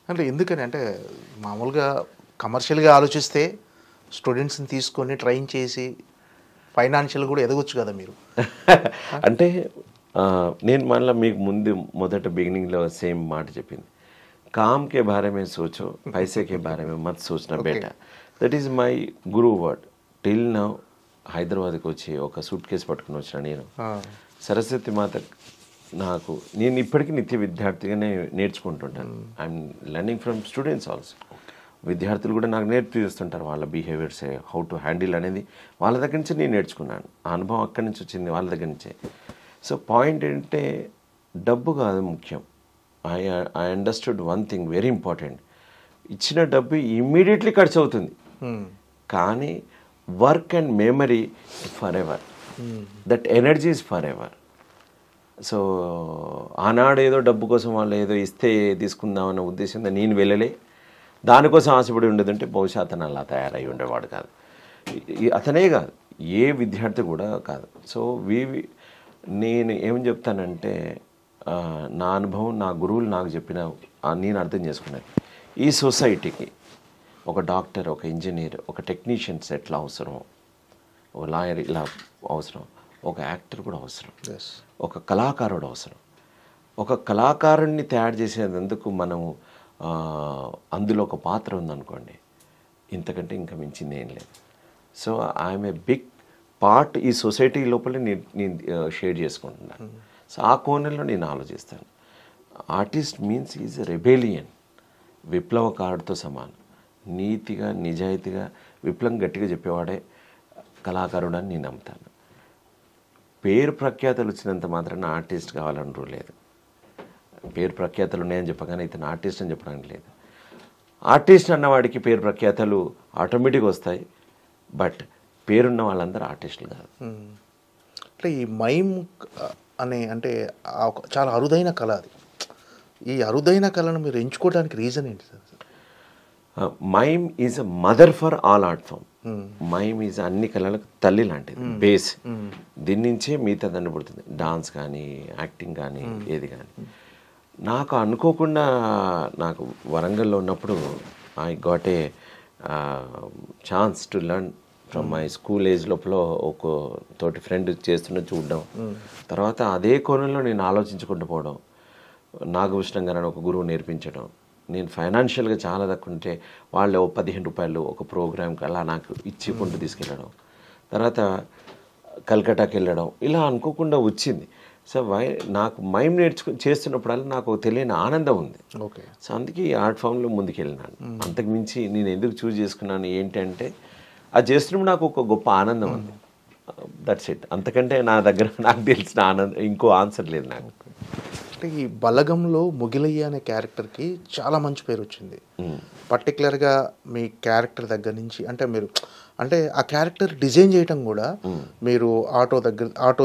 అంటే ఎందుకని అంటే మామూలుగా కమర్షియల్గా ఆలోచిస్తే స్టూడెంట్స్ని తీసుకొని ట్రైన్ చేసి ఫైనాన్షియల్ కూడా ఎదగొచ్చు కదా మీరు. అంటే నేను మళ్ళీ మీకు మొదట బిగినింగ్లో సేమ్ మాట చెప్పింది, కామ్ కే బారే మే సోచో పైసే కే బారే మే మత్ సోచనా బేటా. దట్ ఈజ్ మై గురువు వర్డ్. టిల్ నౌ హైదరాబాద్కి వచ్చి ఒక సూట్ కేసు పట్టుకుని వచ్చిన నేను, సరస్వతి మాత నాకు, నేను ఇప్పటికీ నిత్య విద్యార్థిగానే నేర్చుకుంటుంటాను. I'm learning from students also. విద్యార్థులు కూడా నాకు నేర్పిస్తుంటారు వాళ్ళ బిహేవియర్స్, హౌ టు హ్యాండిల్ అనేది వాళ్ళ దగ్గర నుంచి నేను నేర్చుకున్నాను. ఆ అనుభవం అక్కడి నుంచి వచ్చింది, వాళ్ళ దగ్గర నుంచే. సో పాయింట్ ఏంటంటే డబ్బు కాదు ముఖ్యం. I understood one thing very important. ఇచ్చిన డబ్బు ఇమ్మీడియట్లీ ఖర్చు అవుతుంది, కానీ work and memory for ever, that energy is for ever. So ఆనాడు ఏదో డబ్బు కోసం వాళ్ళు ఏదో ఇస్తే తీసుకుందామన్న ఉద్దేశంతో నేను వెళ్ళలే, దానికోసం ఆశపడి ఉండేదంటే బహుశా అతను అలా తయారై ఉండేవాడు కాదు. అతనే కాదు, ఏ విద్యార్థి కూడా కాదు. సో నేను ఏం చెప్తానంటే నా అనుభవం, నా గురువులు నాకు చెప్పిన, నేను అర్థం చేసుకున్నది, ఈ సొసైటీకి ఒక డాక్టర్, ఒక ఇంజనీర్, ఒక టెక్నీషియన్స్ ఎట్లా అవసరం, ఒక లాయర్ ఇలా అవసరం, ఒక యాక్టర్ కూడా అవసరం, ఒక కళాకారుడు అవసరం. ఒక కళాకారుడిని తయారు చేసేందుకు మనము అందులో ఒక పాత్ర ఉందనుకోండి, ఇంతకంటే ఇంకా మించింది ఏం లేదు. So I'm a big part ఈ సొసైటీ లోపల నేను షేర్ చేసుకుంటున్నాను. సో ఆ కోణంలో నేను ఆలోచిస్తాను. Artist means is a rebellion, విప్లవకారుడితో సమానం. నీతిగా, నిజాయితీగా, విప్లవం గట్టిగా చెప్పేవాడే కళాకారుడు అని నేను నమ్ముతాను. పేరు ప్రఖ్యాతలు వచ్చినంత మాత్రాన ఆర్టిస్ట్ కావాలని రూల్ లేదు. పేరు ప్రఖ్యాతలు ఉన్నాయని చెప్పగానే ఇతను ఆర్టిస్ట్ అని చెప్పడానికి లేదు. ఆర్టిస్ట్ అన్నవాడికి పేరు ప్రఖ్యాతలు ఆటోమేటిక్గా వస్తాయి, బట్ పేరున్న వాళ్ళందరూ ఆర్టిస్టులు కాదు. అంటే ఈ మైమ్ అనే అంటే చాలా అరుదైన కళ అది. ఈ అరుదైన కళను మీరు ఎంచుకోవడానికి రీజన్ ఏంటి sir? Mime is a mother for all art form. Mime is అన్ని కళలకు తల్లి లాంటిది, బేస్. దీని నుంచే మిగతా దాన్ని పుడుతుంది, డాన్స్ కానీ, యాక్టింగ్ కానీ, ఏది కానీ. నాకు అనుకోకుండా, నాకు వరంగల్లో ఉన్నప్పుడు I got a chance to learn from my school age లోపల ఒక తోటి ఫ్రెండ్ చేస్తున్న చూడడం, తర్వాత అదే కోణంలో నేను ఆలోచించుకుంటూ పోవడం, నాగభూషణం గారు ఒక గురువు నేర్పించడం. నేను ఫైనాన్షియల్గా చాలా తక్కువ ఉంటే వాళ్ళు 15 రూపాయలు ఒక ప్రోగ్రామ్కి అలా నాకు ఇచ్చుకుంటూ తీసుకెళ్ళడం, తర్వాత కల్కటాకి వెళ్ళడం, ఇలా అనుకోకుండా వచ్చింది. సో నాకు మైమ్ చేస్తున్నప్పుడల్లా నాకు తెలియని ఆనందం ఉంది. ఓకే. సో అందుకే ఈ ఆర్ట్ ఫామ్లో ముందుకు వెళ్ళినాను. అంతకుమించి నేను ఎందుకు చూస్ చేసుకున్నాను ఏంటంటే అది చేస్తున్నప్పుడు నాకు ఒక గొప్ప ఆనందం ఉంది. That's it. అంతకంటే నా దగ్గర నాకు తెలిసిన ఆనందం ఇంకో ఆన్సర్ లేదు నాకు. అంటే ఈ బలగంలో ముగిలయ్య అనే క్యారెక్టర్కి చాలా మంచి పేరు వచ్చింది. పర్టికులర్గా మీ క్యారెక్టర్ దగ్గర నుంచి అంటే మీరు అంటే ఆ క్యారెక్టర్ డిజైన్ చేయటం కూడా మీరు ఆటో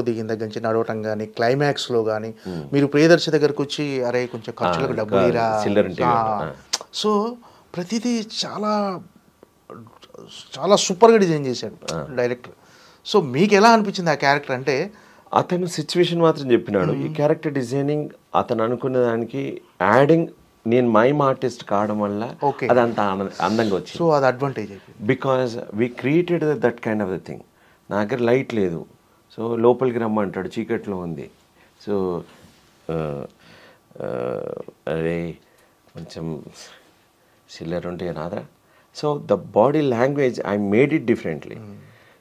దిగిన దగ్గర నుంచి నడవటం కానీ, క్లైమాక్స్లో కానీ మీరు ప్రియదర్శి దగ్గరకు వచ్చి అరే కొంచెం ఖర్చులకు డబ్బు ఇరా, సో ప్రతిదీ చాలా చాలా సూపర్గా డిజైన్ చేశాడు డైరెక్టర్. సో మీకు ఎలా అనిపించింది ఆ క్యారెక్టర్ అంటే? అతను సిచ్యువేషన్ మాత్రం చెప్పినాడు. ఈ క్యారెక్టర్ డిజైనింగ్ అతను అనుకున్న దానికి యాడింగ్ నేను మైమ్ ఆర్టిస్ట్ కావడం వల్ల అది అంత అందంగా వచ్చింది. సో అది advantage because we created that kind of the thing. నా దగ్గర లైట్ లేదు, సో లోపలికి రమ్మంటాడు, చీకట్లో ఉంది. సో అరే కొంచెం సిల్లర్ ఉంటే రాదా. So the body language I made it differently.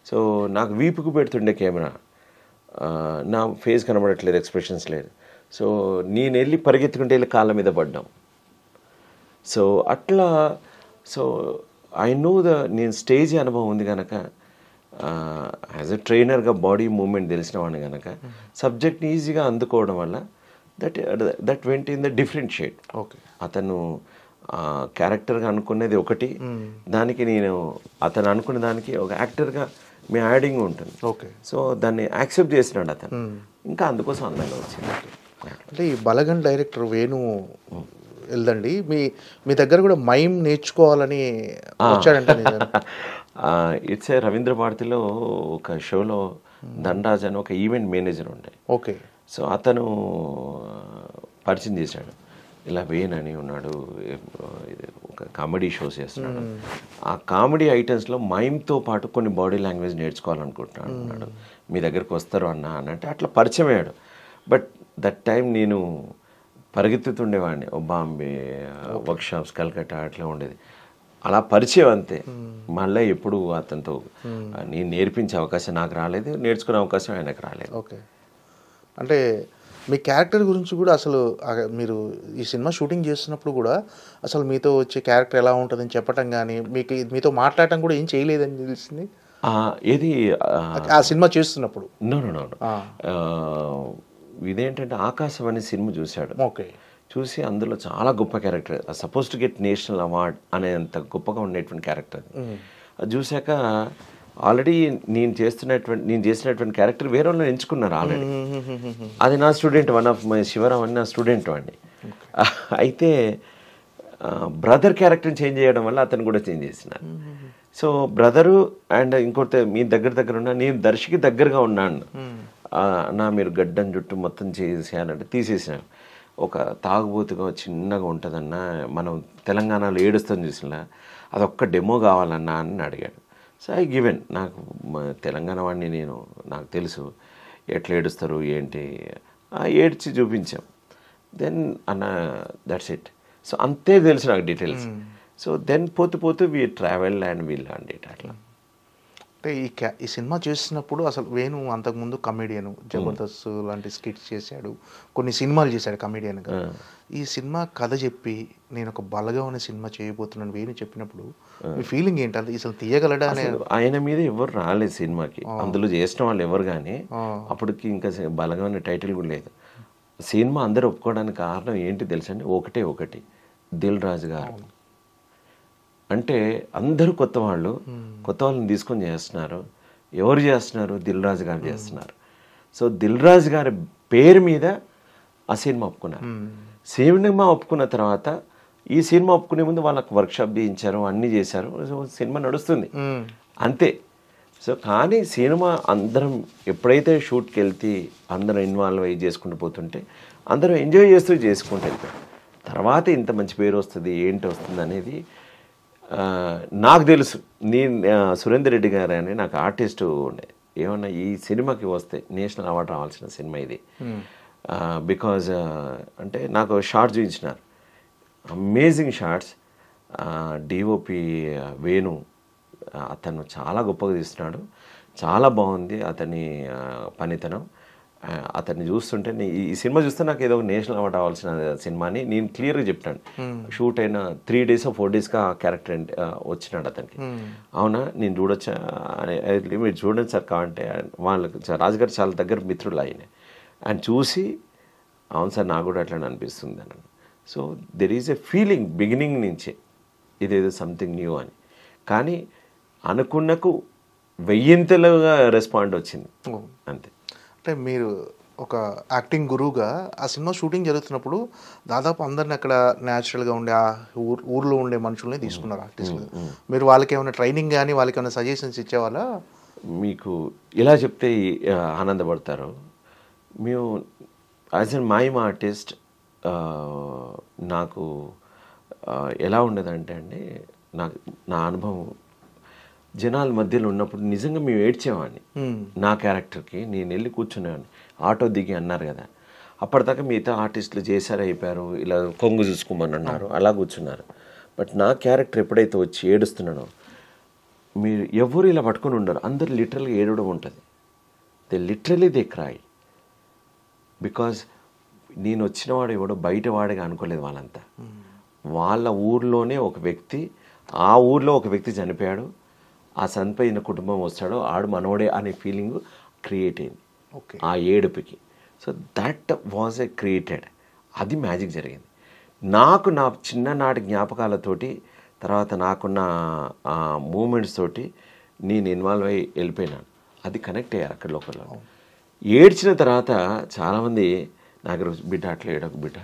So నాకు వీపుకు పెడుతుండే కెమెరా, నా ఫేస్ కనబడట్లేదు, ఎక్స్ప్రెషన్స్ లేదు. సో నేను వెళ్ళి పరిగెత్తుకుంటే వెళ్ళి కాళ్ళ మీద పడ్డాం. సో అట్లా సో ఐ నో నేను స్టేజ్ అనుభవం ఉంది కనుక, యాజ్ ఎ ట్రైనర్గా బాడీ మూమెంట్ తెలిసిన వాడిని కనుక సబ్జెక్ట్ని ఈజీగా అందుకోవడం వల్ల that went in the different shade. Okay, అతను క్యారెక్టర్గా అనుకునేది ఒకటి, దానికి నేను అతను అనుకునే దానికి ఒక యాక్టర్గా మీ యాడింగ్ ఉంటుంది. ఓకే, సో దాన్ని యాక్సెప్ట్ చేసినాడు అతను, ఇంకా అందుకోసం అందంగా వచ్చింది. అంటే ఈ బలగన్ డైరెక్టర్ వేణు వెళ్దండి మీ దగ్గర కూడా మైమ్ నేర్చుకోవాలని వచ్చాడంట. ఇట్స్ ఏ రవీంద్ర భారతిలో ఒక షోలో ధనరాజ్ అని ఒక ఈవెంట్ మేనేజర్ ఉండే. ఓకే, సో అతను పరిచయం చేశాడు, ఇలా వేణు అని ఉన్నాడు, ఒక కామెడీ షోస్ చేస్తున్నాడు, ఆ కామెడీ ఐటమ్స్లో మైమ్తో పాటు కొన్ని బాడీ లాంగ్వేజ్ నేర్చుకోవాలనుకుంటున్నాడు అన్నాడు, మీ దగ్గరకు వస్తారు అన్నట్టు అట్లా పరిచయం అయ్యాడు. బట్ దట్ టైం నేను పరిగెత్తుతుండేవాడిని, బాంబే వర్క్షాప్స్, కల్కట్టా అట్లా ఉండేది, అలా పరిచయం అంతే. మళ్ళీ ఎప్పుడు అతనితో నేను నేర్పించే అవకాశం నాకు రాలేదు, నేర్చుకునే అవకాశం ఆయనకు రాలేదు. ఓకే, అంటే మీ క్యారెక్టర్ గురించి కూడా అసలు మీరు ఈ సినిమా షూటింగ్ చేస్తున్నప్పుడు కూడా అసలు మీతో వచ్చే క్యారెక్టర్ ఎలా ఉంటుందని చెప్పటం కానీ మీతో మాట్లాడటం కూడా ఏం చేయలేదని తెలిసింది ఏది ఆ సినిమా చేస్తున్నప్పుడు? నో ఇదేంటంటే ఆకాశం అనే సినిమా చూశాడు. ఓకే, చూసి అందులో చాలా గొప్ప character, suppose to get national award అనేంత గొప్పగా ఉండేటువంటి క్యారెక్టర్. అది చూశాక ఆల్రెడీ నేను చేసినటువంటి క్యారెక్టర్ వేరే వాళ్ళు ఎంచుకున్నారు ఆల్రెడీ. అది నా student, one of my Shivaram అని నా స్టూడెంట్ వాడిని. అయితే బ్రదర్ క్యారెక్టర్ని చేంజ్ చేయడం వల్ల అతను కూడా చేంజ్ చేసినారు. సో బ్రదరు అండ్ ఇంకోటి మీ దగ్గర ఉన్నా, నేను దర్శికి దగ్గరగా ఉన్నాను నా, మీరు గడ్డం జుట్టు మొత్తం చేసేయాలంటే తీసేసాను. ఒక తాగుబోతుగా చిన్నగా ఉంటుందన్నా, మనం తెలంగాణలో ఏడుస్తాం చూసినా, అదొక్క డెమో కావాలన్నా అని అడిగాడు. సో ఐ గివెన్, నాకు తెలంగాణ వాడిని నాకు తెలుసు ఎట్లా ఏడుస్తారు ఏంటి, ఏడ్చి చూపించాం. దెన్ అన్న దట్స్ ఇట్. సో అంతే తెలుసు నాకు డీటెయిల్స్. సో దెన్ పోతూ we travel and we learn it అట్లా. అంటే ఈ సినిమా చేస్తున్నప్పుడు అసలు వేణు అంతకుముందు కమెడియన్, జబర్దస్త్ లాంటి స్కిట్స్ చేశాడు, కొన్ని సినిమాలు చేశాడు కమెడియన్గా. ఈ సినిమా కథ చెప్పి నేను ఒక బలగా ఉన్న సినిమా చేయబోతున్నాను వేణు చెప్పినప్పుడు మీ ఫీలింగ్ ఏంటంటే అసలు తీయగలడా అని? ఆయన మీద ఎవరు రాలేదు సినిమాకి, అందులో చేసిన వాళ్ళు ఎవరు కానీ, అప్పటికి ఇంకా బలగా ఉన్న టైటిల్ కూడా లేదు. సినిమా అందరూ ఒప్పుకోవడానికి కారణం ఏంటి తెలుసండి? ఒకటి దిల్ రాజు గారు. అంటే అందరూ కొత్త వాళ్ళని తీసుకొని చేస్తున్నారు. ఎవరు చేస్తున్నారు? దిల్ రాజు గారు చేస్తున్నారు. సో దిల్ రాజు గారి పేరు మీద ఆ సినిమా ఒప్పుకున్నారు. సినిమా ఒప్పుకున్న తర్వాత ఈ సినిమా ఒప్పుకునే ముందు వాళ్ళకి వర్క్షాప్ చేయించారు, అన్నీ చేశారు. సో సినిమా నడుస్తుంది అంతే. సో కానీ సినిమా అందరం ఎప్పుడైతే షూట్కి వెళ్తే అందరం ఇన్వాల్వ్ అయ్యి చేసుకుంటూ పోతుంటే అందరం ఎంజాయ్ చేస్తూ చేసుకుంటూ వెళ్తారు. తర్వాత ఇంత మంచి పేరు వస్తుంది ఏంటి వస్తుంది అనేది నాకు తెలుసు. సురేందర్ రెడ్డి గారు అని నాకు ఆర్టిస్ట్ ఉండే, ఏమన్నా ఈ సినిమాకి వస్తే నేషనల్ అవార్డు రావాల్సిన సినిమా ఇది. బికాజ్ అంటే నాకు షార్ట్స్ చూపించినారు, అమేజింగ్ షార్ట్స్. డిఓపి వేణు అతను చాలా గొప్పగా తీస్తున్నాడు, చాలా బాగుంది అతని పనితనం. అతన్ని చూస్తుంటే ఈ సినిమా చూస్తే నాకు ఏదో నేషనల్ అవార్డు రావాల్సిన సినిమా అని నేను క్లియర్గా చెప్తాను. షూట్ అయిన 3 days 4 days ఆ క్యారెక్టర్ వచ్చినాడు అతనికి. అవునా నేను చూడొచ్చా? మీరు చూడండి సార్ కావంటే వాళ్ళకి రాజుగారు చాలా దగ్గర మిత్రులు ఆయన చూసి అవును సార్ నాకు కూడా అట్లా అనిపిస్తుంది అని. So there is a feeling beginning నుంచే ఇదేదో సంథింగ్ న్యూ అని. కానీ అనుకున్నకు 1000లుగా రెస్పాండ్ వచ్చింది అంతే. అంటే మీరు ఒక యాక్టింగ్ గురువుగా ఆ సినిమా షూటింగ్ జరుగుతున్నప్పుడు దాదాపు అందరిని అక్కడ న్యాచురల్గా ఉండే ఆ ఊర్లో ఉండే మనుషుల్ని తీసుకున్నారు ఆర్టిస్టులు. మీరు వాళ్ళకి ఏమైనా ట్రైనింగ్ కానీ వాళ్ళకి ఏమైనా సజెషన్స్ ఇచ్చేవాళ్ళ? మీకు ఇలా చెప్తే ఆనందపడతారు. మేము యాజ్ ఎన్ మైమ్ ఆర్టిస్ట్ నాకు ఎలా ఉండదంటే అండి, నా అనుభవం జనాల మధ్యలో ఉన్నప్పుడు నిజంగా మేము ఏడ్చేవాడిని. నా క్యారెక్టర్కి నేను వెళ్ళి కూర్చునేవాడిని. ఆటో దిగి అన్నారు కదా, అప్పటిదాకా మిగతా ఆర్టిస్టులు చేశారు, అయిపోయారు, ఇలా కొంగు చూసుకోమని అన్నారు, అలా కూర్చున్నారు. బట్ నా క్యారెక్టర్ ఎప్పుడైతే వచ్చి ఏడుస్తున్నానో, మీరు ఎవరు ఇలా పట్టుకొని ఉండరు, అందరు లిటరల్గా ఏడవడం ఉంటుంది. They cry. బికాజ్ నేను వచ్చినవాడు ఎవడో బయటవాడిగా అనుకోలేదు. వాళ్ళంతా వాళ్ళ ఊర్లోనే ఒక వ్యక్తి, ఆ ఊర్లో ఒక వ్యక్తి చనిపోయాడు, ఆ చనిపోయిన కుటుంబం వస్తాడో ఆడు మనోడే అనే ఫీలింగ్ క్రియేట్ అయింది ఆ ఏడుపుకి. So that was a created, అది మ్యాజిక్ జరిగింది. నాకు నా చిన్ననాటి జ్ఞాపకాలతోటి, తర్వాత నాకున్న మూమెంట్స్ తోటి నేను ఇన్వాల్వ్ అయ్యి వెళ్ళిపోయినాను. అది కనెక్ట్ అయ్యారు అక్కడ లోకల్లో. ఏడ్చిన తర్వాత చాలామంది నాకు బిడ్డ అట్లా ఏడకు బిడ్డ,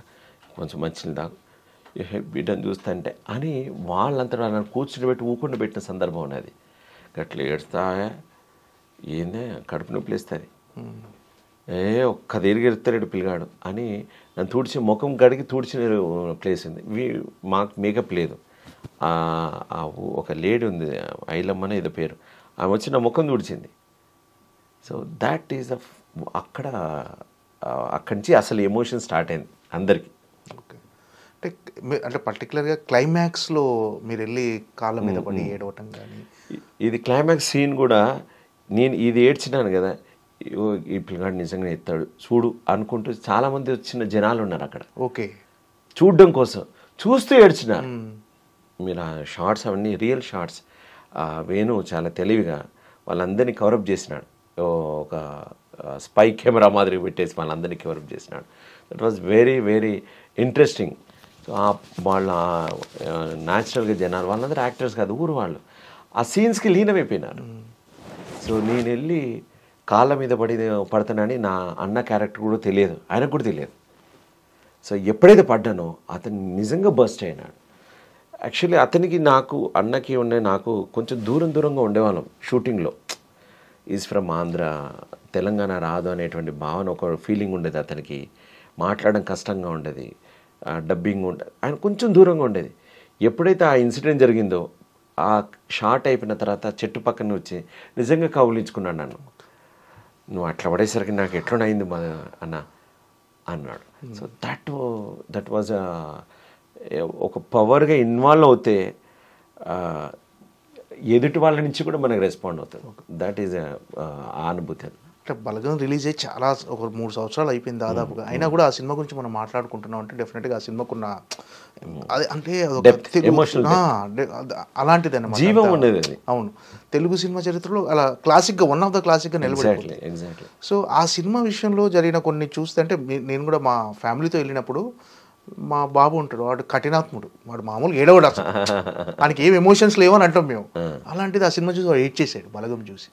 కొంచెం మంచిని దాకా బిడ్డను చూస్తుంటే అని వాళ్ళంతా నన్ను కూర్చుని పెట్టి ఊకుండా పెట్టిన సందర్భం ఉన్నది. అట్లా ఏడుస్తా ఏందే కడుపు నొప్పి లేస్తుంది, ఒక్క తిరిగి ఎడతాడు పిల్లగాడు అని నన్ను తుడిచి ముఖం కడిగి తుడిచిన ప్లేస్ ఉంది. మాకు మేకప్ లేదు. ఒక లేడీ ఉంది, ఐలమ్మనే ఏదో పేరు, ఆమె వచ్చి నా ముఖం తుడిచింది. సో దాట్ ఈజ్ అక్కడి నుంచి అసలు ఎమోషన్ స్టార్ట్ అయింది అందరికీ. ఓకే. అంటే పర్టికులర్గా క్లైమాక్స్లో మీరు వెళ్ళి కాళ్ళ మీద పడి ఏడవటం కానీ, ఇది క్లైమాక్స్ సీన్ కూడా నేను ఇది ఏడ్చినాను కదా, ఈ పిల్లగాడు నిజంగా ఎత్తాడు చూడు అనుకుంటూ చాలామంది వచ్చిన జనాలు ఉన్నారు అక్కడ. ఓకే, చూడడం కోసం చూస్తూ ఏడ్చినారు. మీరు ఆ షార్ట్స్ అవన్నీ రియల్ షార్ట్స్. వేణు చాలా తెలివిగా వాళ్ళందరినీ కవరప్ చేసినాడు. ఒక స్పై కెమెరా మాదిరి పెట్టేసి వాళ్ళందరినీ కవరప్ చేసినాడు. That was very very interesting. So వాళ్ళ న్యాచురల్గా జనాలు వాళ్ళందరూ యాక్టర్స్ కాదు, ఊరు వాళ్ళు ఆ సీన్స్కి లీనమైపోయినారు. సో నేను వెళ్ళి కాళ్ళ మీద పడతానని నా అన్న క్యారెక్టర్ కూడా తెలియదు, ఆయనకు కూడా తెలియదు. సో ఎప్పుడైతే పడ్డానో అతను నిజంగా బస్ట్ అయినాడు. యాక్చువల్లీ అతనికి నాకు అన్నకి నాకు కొంచెం దూరంగా ఉండేవాళ్ళం షూటింగ్లో. ఈజ్ ఫ్రమ్ ఆంధ్ర, తెలంగాణ రాదు అనేటువంటి భావన, ఒక ఫీలింగ్ ఉండేది అతనికి. మాట్లాడడం కష్టంగా ఉండేది, డబ్బింగ్ ఉండేది, ఆయన కొంచెం దూరంగా ఉండేది. ఎప్పుడైతే ఆ ఇన్సిడెంట్ జరిగిందో ఆ షార్ట్ అయిపోయిన తర్వాత చెట్టు పక్కన వచ్చి నిజంగా కౌలించుకున్నాడు నన్ను. నువ్వు అట్లా పడేసరికి నాకు ఎట్లనైంది మా అన్న అన్నాడు. సో దట్ వాజ్ ఒక పవర్గా ఇన్వాల్వ్ అవుతే ఎదుటి వాళ్ళ నుంచి కూడా మనకు రెస్పాండ్ అవుతుంది. దట్ ఈజ్ ఆ అనుభూతి. అంటే బలగం రిలీజ్ అయ్యి చాలా ఒక 3 సంవత్సరాలు అయిపోయింది దాదాపుగా, అయినా కూడా ఆ సినిమా గురించి మనం మాట్లాడుకుంటున్నాం అంటే డెఫినెట్గా ఆ సినిమాకున్న అది అంటే అలాంటిది అన్నమాట, జీవం ఉండేది అది. అవును, తెలుగు సినిమా చరిత్రలో అలా క్లాసిక్గా వన్ ఆఫ్ ద క్లాసిక్గా నిలబడింది. సో ఆ సినిమా విషయంలో జరిగిన కొన్ని చూస్తే, అంటే నేను కూడా మా ఫ్యామిలీతో వెళ్ళినప్పుడు, మా బాబు ఉంటాడు, వాడు కఠినాత్ముడు, వాడు మామూలుగా ఏడవడు, అసలు ఆయనకి ఏం ఎమోషన్స్ లేవని అంటాం మేము. అలాంటిది ఆ సినిమా చూసి వాడు ఏడ్ చేసాడు బలగం చూసి.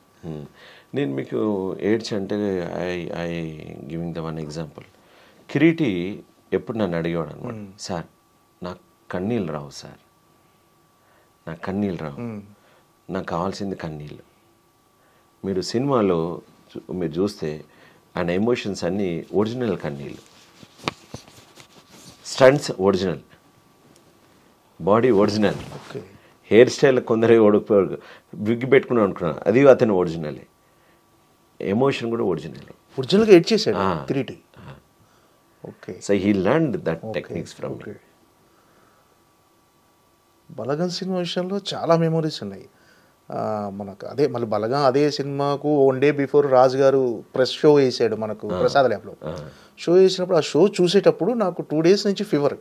నేను మీకు ఏడ్చి అంటే I giving the one example. Kireeti ఎప్పుడు నన్ను అడిగేవాడు అనమాట, సార్ నాకు కన్నీళ్ళు రావు సార్, నాకు కన్నీళ్ళు రావు, నాకు కావాల్సింది కన్నీళ్ళు. మీరు సినిమాలో మీరు చూస్తే ఆయన ఎమోషన్స్ అన్నీ ఒరిజినల్ కన్నీళ్ళు, stunts original, body original, hair style కొందరు విగ్గి పెట్టుకున్నాను అనుకున్నాను, అది అతను ఒరిజినలే, ఎమోషన్ కూడా ఒరిజినల్గా ఎడ్ చేశాడు Kireeti. Okay, so he learned that techniques from me. Balagam cinema విషయంలో చాలా మెమోరీస్ ఉన్నాయి మనకు. అదే మళ్ళీ బలగం అదే సినిమాకు 1 డే బిఫోర్ రాజు గారు ప్రెస్ షో వేసాడు మనకు ప్రసాద్ ల్యాబ్లో. షో వేసినప్పుడు ఆ షో చూసేటప్పుడు నాకు 2 days నుంచి ఫీవర్,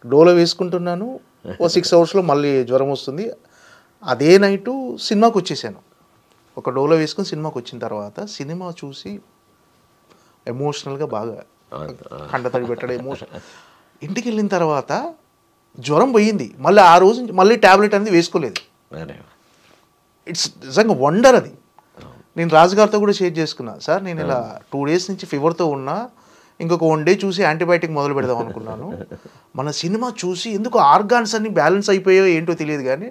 డోలో వేసుకుంటున్నాను, 6 hours మళ్ళీ జ్వరం వస్తుంది. అదే నైటు సినిమాకి వచ్చేసాను. ఒక డోలో వేసుకుని సినిమాకి వచ్చిన తర్వాత సినిమా చూసి ఎమోషనల్గా బాగా కండతడి పెట్టడం ఎమోషన్. ఇంటికి వెళ్ళిన తర్వాత జ్వరం పోయింది, మళ్ళీ ఆ రోజు మళ్ళీ ట్యాబ్లెట్ అనేది వేసుకోలేదు. ఇట్స్ నిజంగా వండర్ అది. నేను రాజుగారితో కూడా షేర్ చేసుకున్నా, సార్ నేను ఇలా 2 days నుంచి ఫీవర్తో ఉన్నా, ఇంకొక 1 day చూసి యాంటీబయాటిక్ మొదలు పెడదాం అనుకున్నాను. మన సినిమా చూసి ఎందుకు ఆర్గాన్స్ అన్ని బ్యాలెన్స్ అయిపోయాయో ఏంటో తెలియదు కానీ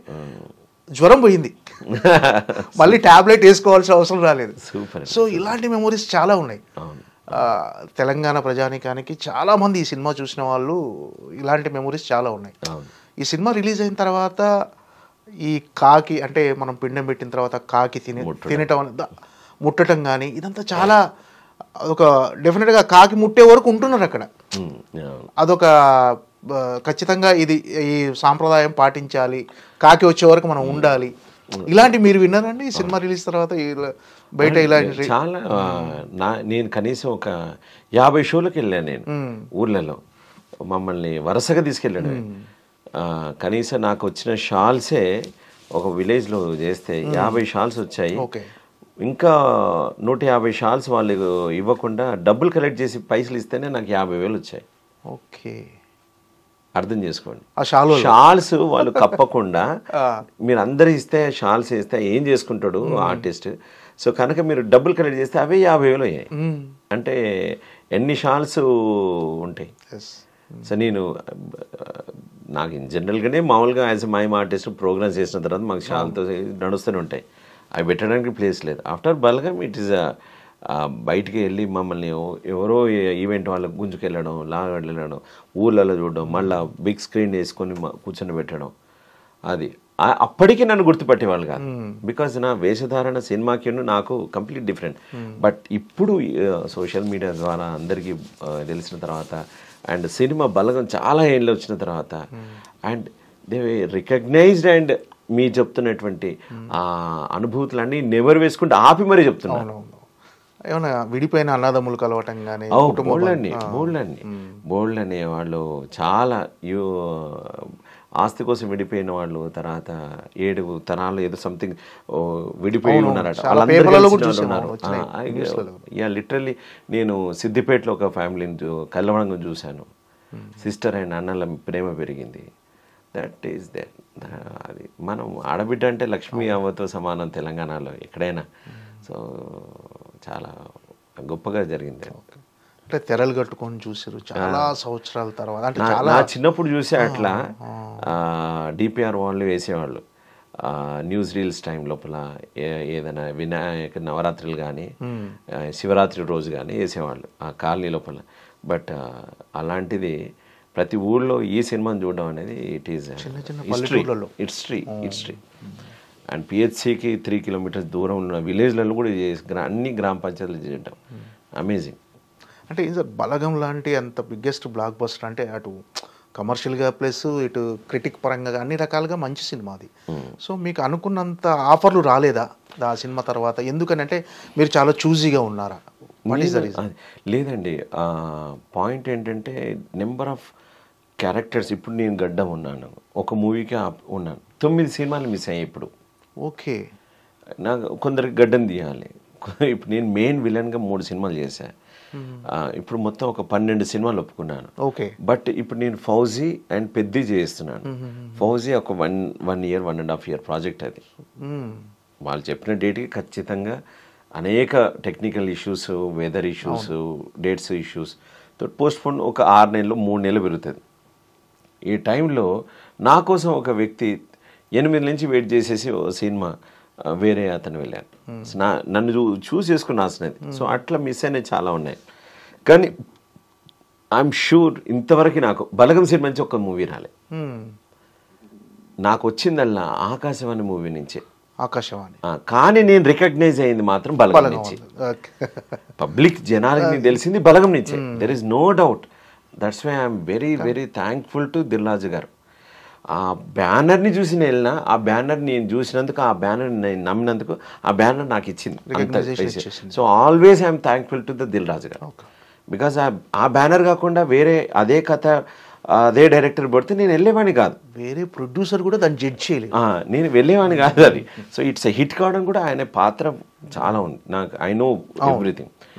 జ్వరం పోయింది, మళ్ళీ ట్యాబ్లెట్ వేసుకోవాల్సిన అవసరం రాలేదు. సూపర్. సో ఇలాంటి మెమొరీస్ చాలా ఉన్నాయి. తెలంగాణ ప్రజానికానికి చాలామంది ఈ సినిమా చూసిన వాళ్ళు ఇలాంటి మెమొరీస్ చాలా ఉన్నాయి. ఈ సినిమా రిలీజ్ అయిన తర్వాత ఈ కాకి అంటే మనం పిండం పెట్టిన తర్వాత కాకి తినటం ముట్టడం కానీ ఇదంతా చాలా ఒక డెఫినెట్గా కాకి ముట్టే వరకు ఉంటున్నారు అక్కడ. అదొక ఖచ్చితంగా ఇది ఈ సాంప్రదాయం పాటించాలి, కాకి వచ్చే వరకు మనం ఉండాలి. ఇలాంటి మీరు విన్నారండి ఈ సినిమా రిలీజ్ తర్వాత బయట ఇలాంటి? చాలా నేను కనీసం ఒక 50 షోలకు వెళ్ళాను నేను ఊర్లలో, మమ్మల్ని వరుసగా తీసుకెళ్ళాడు. కనీసం నాకు వచ్చిన షాల్సే ఒక విలేజ్లో చేస్తే 50 షాల్స్ వచ్చాయి. ఇంకా 150 షాల్స్ వాళ్ళు ఇవ్వకుండా డబ్బులు కలెక్ట్ చేసి పైసలు ఇస్తేనే నాకు 50,000 వచ్చాయి. ఓకే, అర్థం చేసుకోండి. షాల్స్ వాళ్ళు కప్పకుండా మీరు అందరు ఇస్తే షాల్స్ ఇస్తే ఏం చేసుకుంటాడు ఆర్టిస్ట్. సో కనుక మీరు డబ్బులు కలెక్ట్ చేస్తే అవే 50,000 అయ్యాయి. అంటే ఎన్ని షాల్స్ ఉంటాయి. సో నేను నాకు జనరల్గానే మామూలుగా as a mime artist programmes చేసిన తర్వాత మాకు షాల్తో నడుస్తూనే ఉంటాయి. అవి పెట్టడానికి ప్లేస్ లేదు. ఆఫ్టర్ బల్గం ఇట్ ఈస్ బయటికి వెళ్ళి మమ్మల్ని ఎవరో ఈవెంట్ వాళ్ళకి గుంజుకెళ్ళడం, లాగెళ్ళడం, ఊళ్ళలో చూడడం, మళ్ళీ బిగ్ స్క్రీన్ వేసుకొని కూర్చొని పెట్టడం. అది అప్పటికి నన్ను గుర్తుపట్టేవాళ్ళు కాదు. బికాజ్ నా వేషధారణ సినిమాకి నాకు కంప్లీట్ డిఫరెంట్. బట్ ఇప్పుడు సోషల్ మీడియా ద్వారా అందరికీ తెలిసిన తర్వాత అండ్ సినిమా బలగం చాలా ఏళ్ళు వచ్చిన తర్వాత అండ్ దే రికగ్నైజ్డ్ అండ్ మీ చెప్తున్నటువంటి ఆ అనుభూతులన్నీ నెవరు వేసుకుంటే ఆపి మరీ చెప్తున్నాను. ఏమన్నా విడిపోయిన అన్నదమ్ములు కలవటం కానీ బోల్డ్ అనే వాళ్ళు చాలా ఆస్తి కోసం విడిపోయిన వాళ్ళు తర్వాత 7 తరాలు ఏదో సంథింగ్ విడిపోయి ఉన్నారట. లిటరల్లీ నేను సిద్దిపేటలో ఒక ఫ్యామిలీని కలవడం చూశాను. సిస్టర్ అండ్ అన్నల ప్రేమ పెరిగింది. That is they. అది మనం ఆడబిడ్డ అంటే లక్ష్మీ అవ్వతో సమానం తెలంగాణలో ఎక్కడైనా. సో చాలా గొప్పగా జరిగింది. అంటే తెరలు కట్టుకొని చూసారు చాలా సంవత్సరాల తర్వాత. అంటే చాలా చిన్నప్పుడు చూసే అట్లా డిపిఆర్ వాళ్ళు వేసేవాళ్ళు న్యూస్ రీల్స్ టైం లోపల ఏదైనా వినాయక నవరాత్రులు కానీ శివరాత్రి రోజు కానీ వేసేవాళ్ళు ఆ కాలనీ లోపల. బట్ అలాంటిది ప్రతి ఊళ్ళో ఈ సినిమాని చూడడం అనేది ఇట్ ఈస్ హిస్టరీ. అండ్ పిహెచ్సికి 3 కిలోమీటర్స్ దూరం ఉన్న విలేజ్లలో కూడా అన్ని గ్రామ పంచాయతీలు చేయడం అమేజింగ్. అంటే ఏం సార్ బలగం లాంటి అంత బిగ్గెస్ట్ బ్లాక్ బస్టర్ అంటే అటు కమర్షియల్గా ప్లస్ ఇటు క్రిటిక్ పరంగా అన్ని రకాలుగా మంచి సినిమా అది. సో మీకు అనుకున్నంత ఆఫర్లు రాలేదా ఆ సినిమా తర్వాత? ఎందుకనంటే మీరు చాలా చూజీగా ఉన్నారా? లేదండి, పాయింట్ ఏంటంటే నెంబర్ ఆఫ్ క్యారెక్టర్స్. ఇప్పుడు నేను గడ్డం ఉన్నాను, ఒక మూవీకి ఉన్నాను, 9 సినిమాలు మిస్ అయ్యాయి ఇప్పుడు. ఓకే, నాకు కొందరికి గడ్డం తీయాలి. ఇప్పుడు నేను మెయిన్ విలన్గా 3 సినిమాలు చేశాను. ఇప్పుడు మొత్తం ఒక 12 సినిమాలు ఒప్పుకున్నాను. ఓకే, బట్ ఇప్పుడు నేను ఫౌజీ అండ్ పెద్ది చేస్తున్నాను. ఫౌజీ ఒక 1 year 1.5 year ప్రాజెక్ట్. అది వాళ్ళు చెప్పిన డేట్కి ఖచ్చితంగా అనేక technical issues, weather issues, dates issues postpone ఒక 6 నెలలు 3 నెలలు పెరుగుతుంది. ఈ టైంలో నా కోసం ఒక వ్యక్తి 8 నుంచి వెయిట్ చేసేసి ఓ సినిమా వేరే అతను వెళ్ళాను. నన్ను చూస్ చేసుకుని రాసినది. సో అట్లా మిస్ అయినవి చాలా ఉన్నాయి. కానీ ఐఎమ్ షూర్ ఇంతవరకు నాకు బలగం సినిమా నుంచి ఒక మూవీ రాలే. నాకు వచ్చిందల్లా ఆకాశవాణి మూవీ నుంచే. ఆకాశవాణి. కానీ నేను రికగ్నైజ్ అయింది మాత్రం బలగం నుంచి. పబ్లిక్ జనాలకి తెలిసింది బలగం నుంచే. There is no doubt. That's why I'm very very thankful to Dil Raju గారు. ఆ బ్యానర్ని చూసి నేను వెళ్ళినా, ఆ బ్యానర్ నేను చూసినందుకు, ఆ బ్యానర్ నేను నమ్మినందుకు ఆ బ్యానర్ నాకు ఇచ్చింది. So always I'm thankful to the Dil Raju గారు. బికాస్ ఆ బ్యానర్ కాకుండా వేరే అదే కథ అదే డైరెక్టర్ పడితే నేను వెళ్ళేవాడిని కాదు. వేరే ప్రొడ్యూసర్ కూడా దాన్ని జడ్జ్ చేయలేదు, నేను వెళ్ళేవాడిని కాదు అది. సో ఇట్స్ ఎ హిట్ కావడం కూడా ఆయన పాత్ర చాలా ఉంది. నాకు ఐ నో ఎవ్రీథింగ్.